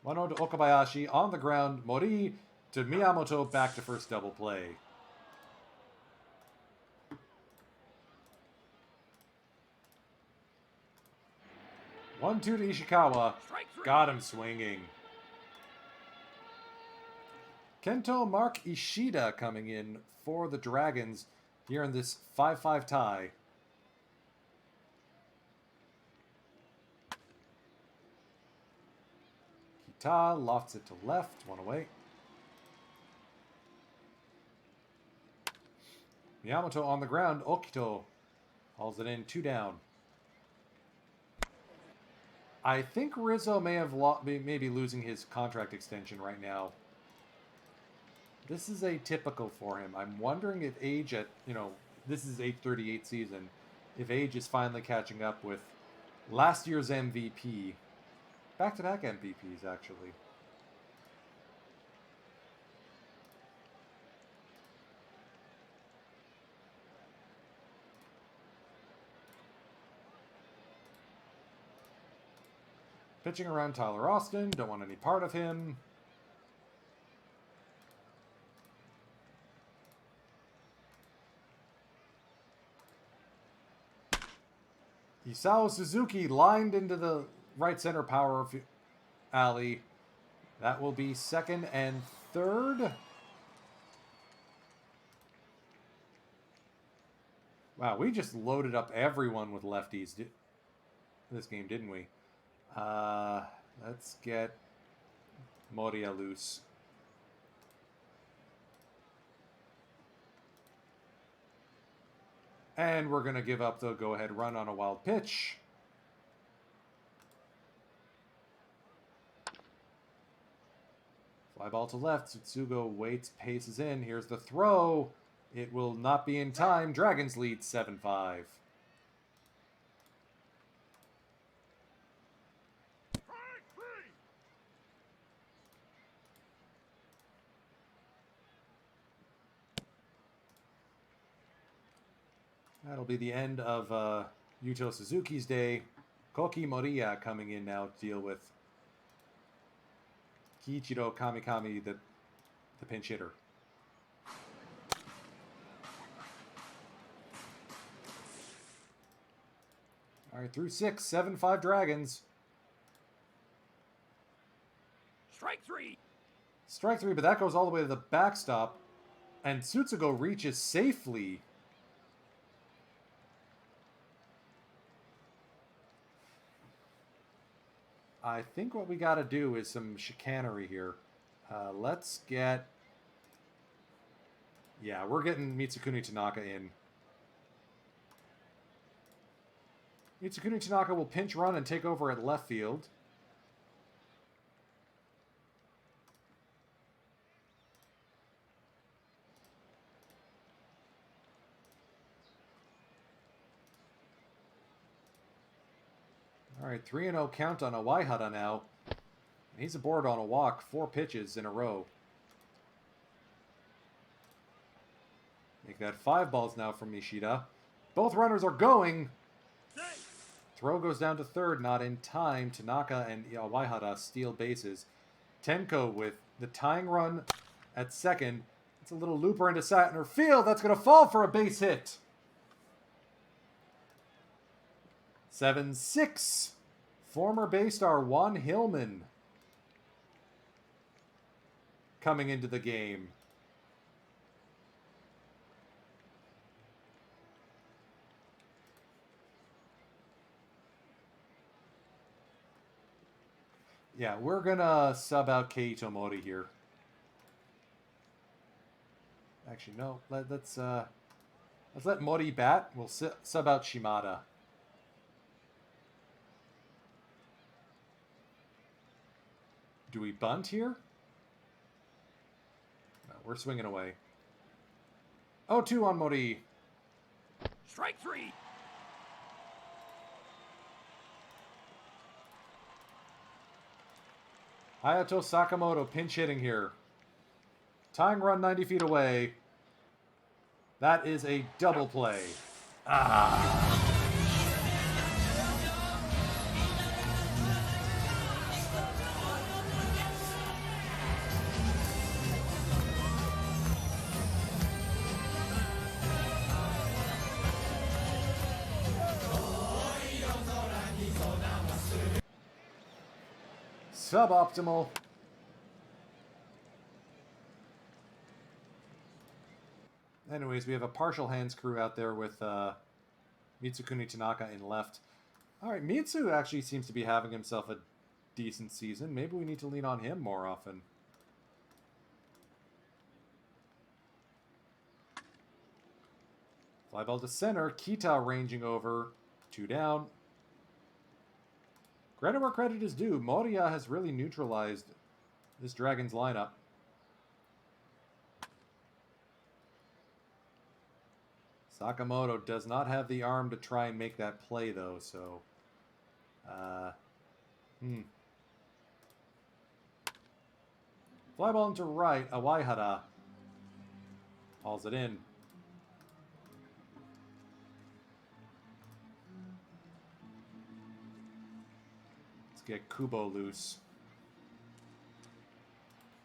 1-0 to Okabayashi. On the ground, Mori to Miyamoto. Back to first double play. One-two to Ishikawa. Strike 3. Got him swinging. Kento Mark Ishida coming in for the Dragons here in this 5-5 tie. Kita lofts it to left, one away. Miyamoto on the ground. Okito hauls it in, 2 down. I think Rizzo may have maybe losing his contract extension right now. This is atypical for him. I'm wondering if age at, this is 838 season, if age is finally catching up with last year's MVP. Back-to-back MVPs, actually. Pitching around Tyler Austin. Don't want any part of him. Isao Suzuki lined into the right center power alley. That will be second and third. Wow, we just loaded up everyone with lefties this game, didn't we? Let's get Moria loose. And we're going to give up the go-ahead run on a wild pitch. Fly ball to left. Tsutsugo waits, paces in. Here's the throw. It will not be in time. Dragons lead 7-5. That'll be the end of Yuto Suzuki's day. Koki Moriya coming in now to deal with Kiichiro Kamikami, the pinch hitter. All right, through 6, 7-5 Dragons. Strike 3. Strike 3, but that goes all the way to the backstop. And Tsutsugo reaches safely. I think what we got to do is some chicanery here. Let's get... Yeah, we're getting Mitsukuni Tanaka in. Mitsukuni Tanaka will pinch run and take over at left field. All right, 3-0 count on Awaihara now. And he's aboard on a walk, 4 pitches in a row. Make that 5 balls now from Nishida. Both runners are going. Throw goes down to third, not in time. Tanaka and Awaihara steal bases. Tenko with the tying run at second. It's a little looper into center field. That's going to fall for a base hit. 7-6. Former base star Juan Hillman coming into the game. Yeah, we're going to sub out Kei Tomori here. Actually, no. Let's let Mori bat. We'll sub out Shimada. Do we bunt here? No, we're swinging away. 0-2 on Mori. Strike 3. Hayato Sakamoto pinch hitting here. Tying run 90 feet away. That is a double play. Suboptimal. Anyways, we have a partial hands crew out there with Mitsukuni Tanaka in left. All right, Mitsu actually seems to be having himself a decent season. Maybe we need to lean on him more often. Fly ball to center. Kita ranging over. 2 down. Credit where credit is due. Moriya has really neutralized this Dragons lineup. Sakamoto does not have the arm to try and make that play, though, so... Fly ball into right. Awaihara hauls it in. Let's get Kubo loose.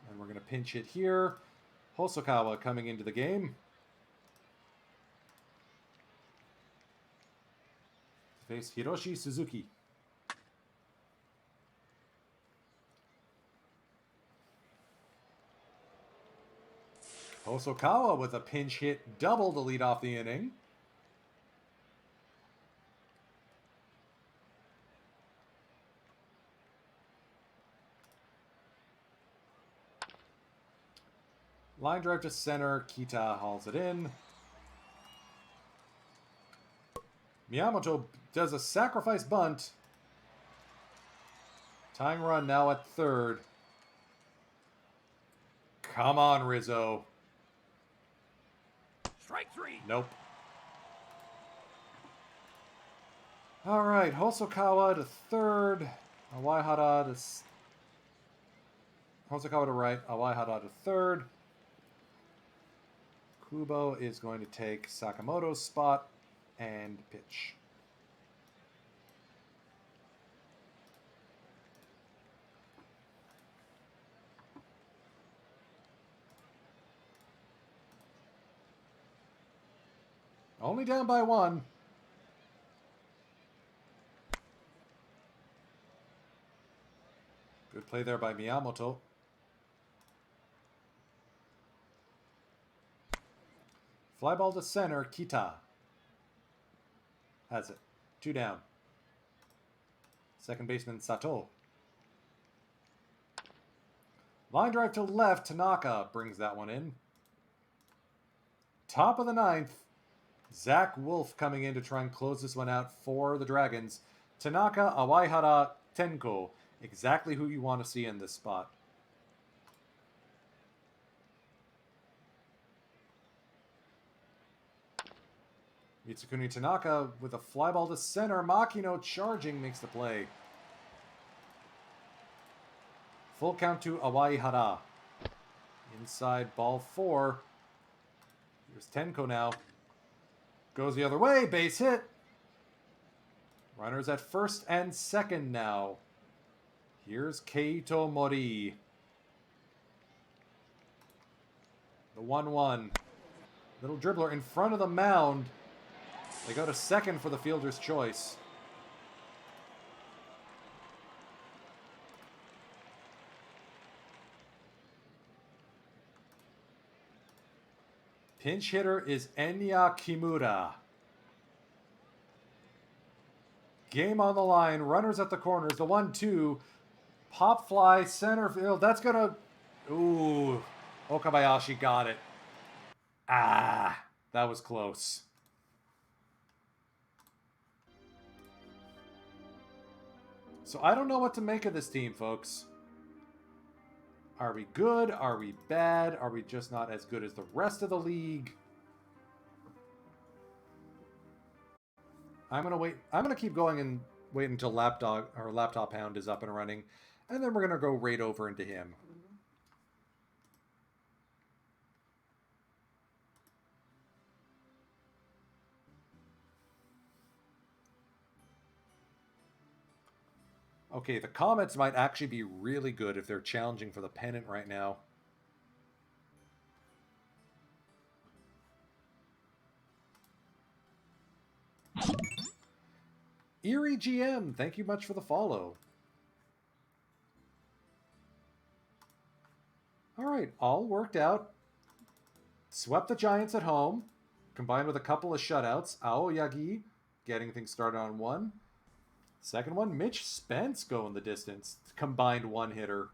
And we're going to pinch hit here. Hosokawa coming into the game. Face Hiroshi Suzuki. Hosokawa with a pinch hit double to lead off the inning. Line drive to center. Kita hauls it in. Miyamoto does a sacrifice bunt. Tying run now at third. Come on, Rizzo. Strike 3. Nope. All right, Hosokawa to third. Awaihara to... Hosokawa to right. Awaihara to third. Kubo is going to take Sakamoto's spot and pitch. Only down by 1. Good play there by Miyamoto. Fly ball to center, Kita. Has it. 2 down. Second baseman, Sato. Line drive to left, Tanaka brings that one in. Top of the 9th. Zach Wolf coming in to try and close this one out for the Dragons. Tanaka, Awaihara, Tenko. Exactly who you want to see in this spot. Mitsukuni Tanaka with a fly ball to center. Makino charging makes the play. Full count to Awaihara. Inside ball 4. Here's Tenko now. Goes the other way. Base hit. Runners at first and second now. Here's Keito Mori. The 1-1. Little dribbler in front of the mound. They go to second for the fielder's choice. Pinch hitter is Enya Kimura. Game on the line. Runners at the corners. The 1-2. Pop fly center field. That's going to... Ooh. Okabayashi got it. Ah. That was close. So I don't know what to make of this team, folks. Are we good? Are we bad? Are we just not as good as the rest of the league? I'm going to wait. I'm going to keep going and wait until Laptop Hound is up and running. And then we're going to go right over into him. Okay, the Comets might actually be really good if they're challenging for the pennant right now. Erie GM, thank you much for the follow. All right, all worked out. Swept the Giants at home, combined with a couple of shutouts. Aoyagi getting things started on 1. Second one, Mitch Spence going the distance. Combined 1-hitter.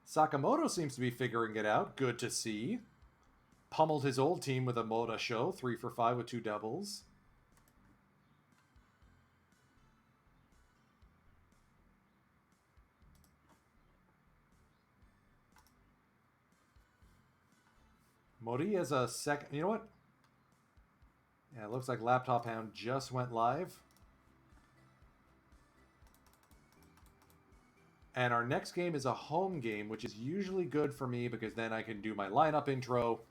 Sakamoto seems to be figuring it out. Good to see. Pummeled his old team with a Moda show. 3 for 5 with 2 doubles. Mori is a second... You know what? Yeah, it looks like Laptop Hound just went live. And our next game is a home game, which is usually good for me because then I can do my lineup intro.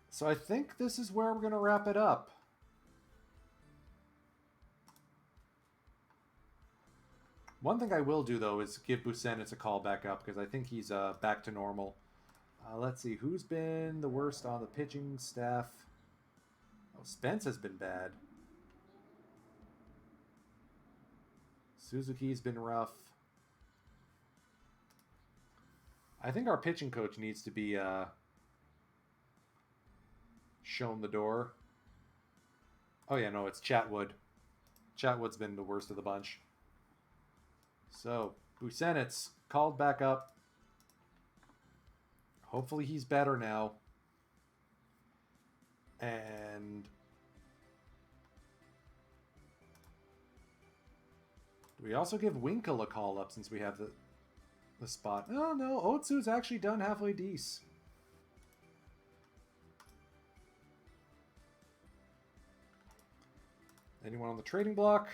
So I think this is where we're going to wrap it up. One thing I will do, though, is give Busenitz a call back up because I think he's back to normal. Let's see. Who's been the worst on the pitching staff? Oh, Spence has been bad. Suzuki's been rough. I think our pitching coach needs to be shown the door. Oh, yeah, no, it's Chatwood. Chatwood's been the worst of the bunch. So, Busenitz called back up. Hopefully he's better now. And do we also give Winkle a call up since we have the spot? Oh, no. Otsu's actually done halfway decent. Anyone on the trading block?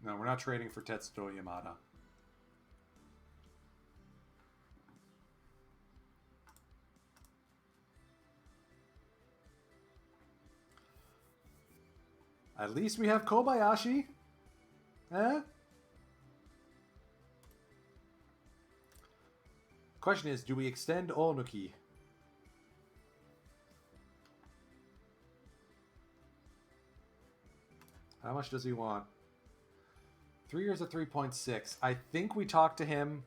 No, we're not trading for Tetsuto Yamada. At least we have Kobayashi. Eh? Question is, do we extend Onuki? How much does he want? 3 years at 3.6. I think we talked to him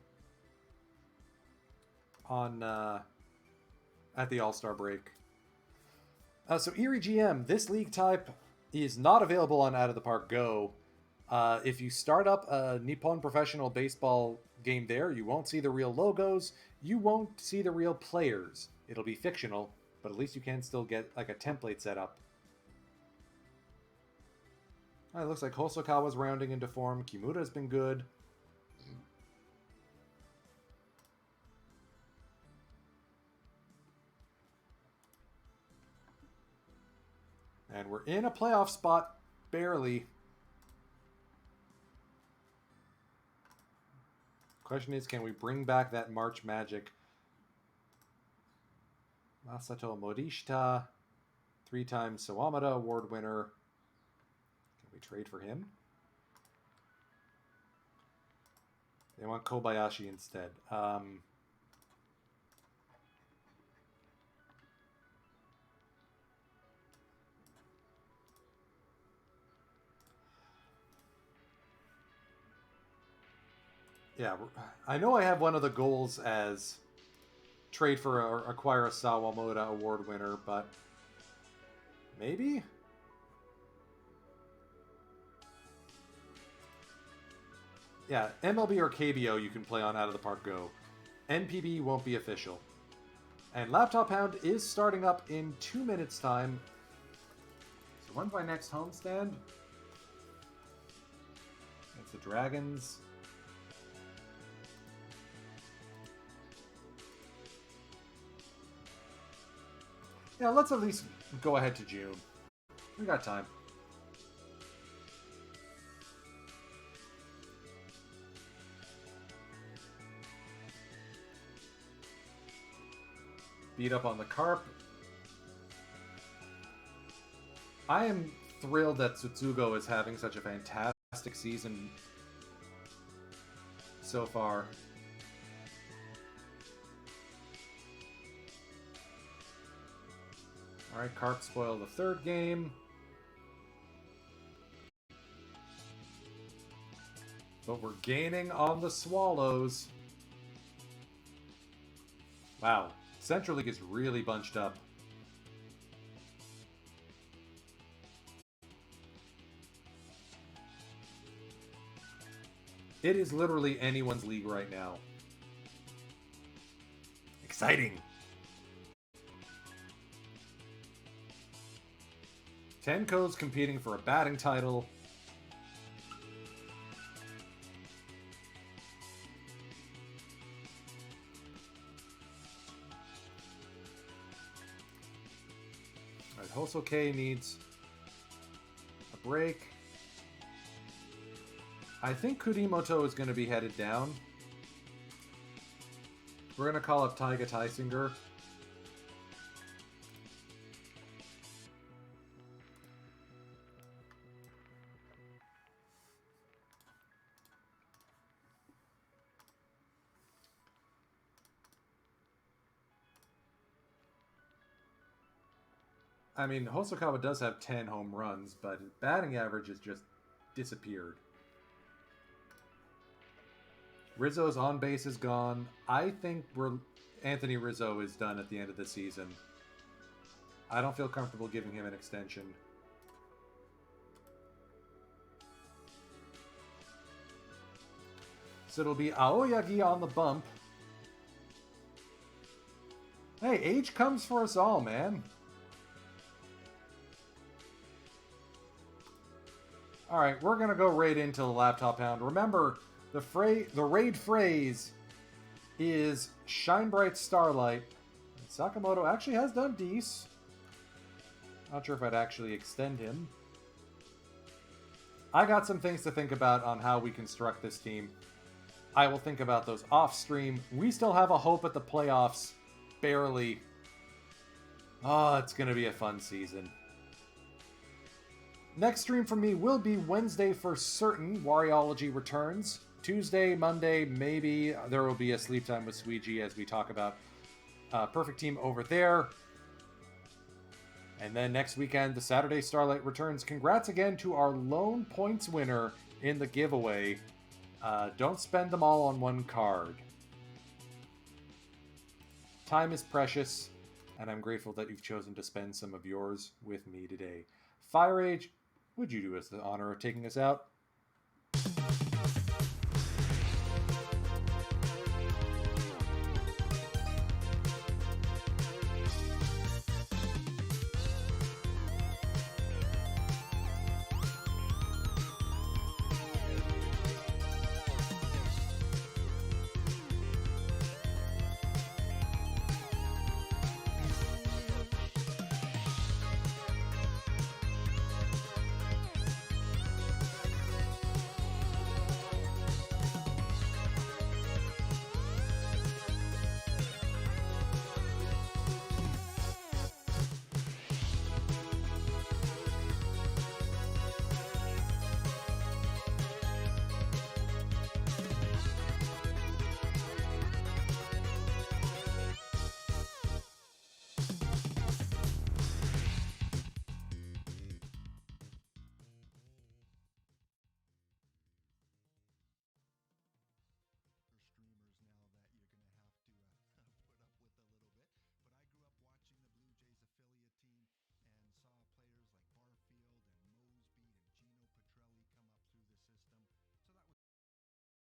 on at the All-Star break. So Erie GM, this league type is not available on Out of the Park Go. If you start up a Nippon Professional Baseball game there. You won't see the real logos. You won't see the real players. It'll be fictional, but at least you can still get like a template set up. It looks like Hosokawa's rounding into form. Kimura's been good. And we're in a playoff spot, barely. Question is, can we bring back that March magic? Masato Morishita, 3-time Sawamata Award winner. Can we trade for him? They want Kobayashi instead. Yeah, I know I have one of the goals as trade for or acquire a Sawamata Award winner, but maybe? Yeah, MLB or KBO you can play on Out of the Park Go. NPB won't be official. And Laptop Hound is starting up in 2 minutes' time. So when's my next homestand? It's the Dragons. Yeah, let's at least go ahead to June. We got time. Beat up on the Carp. I am thrilled that Tsutsugo is having such a fantastic season so far. Alright, Carp spoil the third game. But we're gaining on the Swallows. Wow. Central League is really bunched up. It is literally anyone's league right now. Exciting. Tenko's competing for a batting title. Alright, Hosoke needs a break. I think Kurimoto is going to be headed down. We're going to call up Taiga Taisinger. I mean, Hosokawa does have 10 home runs, but his batting average has just disappeared. Rizzo's on base is gone. I think Anthony Rizzo is done at the end of the season. I don't feel comfortable giving him an extension. So it'll be Aoyagi on the bump. Hey, age comes for us all, man. Alright, we're going to go right into the Laptop Hound. Remember, the raid phrase is Shine Bright Starlight. Sakamoto actually has done Dees. Not sure if I'd actually extend him. I got some things to think about on how we construct this team. I will think about those off stream. We still have a hope at the playoffs. Barely. Oh, it's going to be a fun season. Next stream from me will be Wednesday for certain. Wariology returns. Tuesday, Monday, maybe there will be a sleep time with Sweegie as we talk about Perfect Team over there. And then next weekend, the Saturday Starlight returns. Congrats again to our lone points winner in the giveaway. Don't spend them all on one card. Time is precious, and I'm grateful that you've chosen to spend some of yours with me today. Firage, would you do us the honor of taking us out?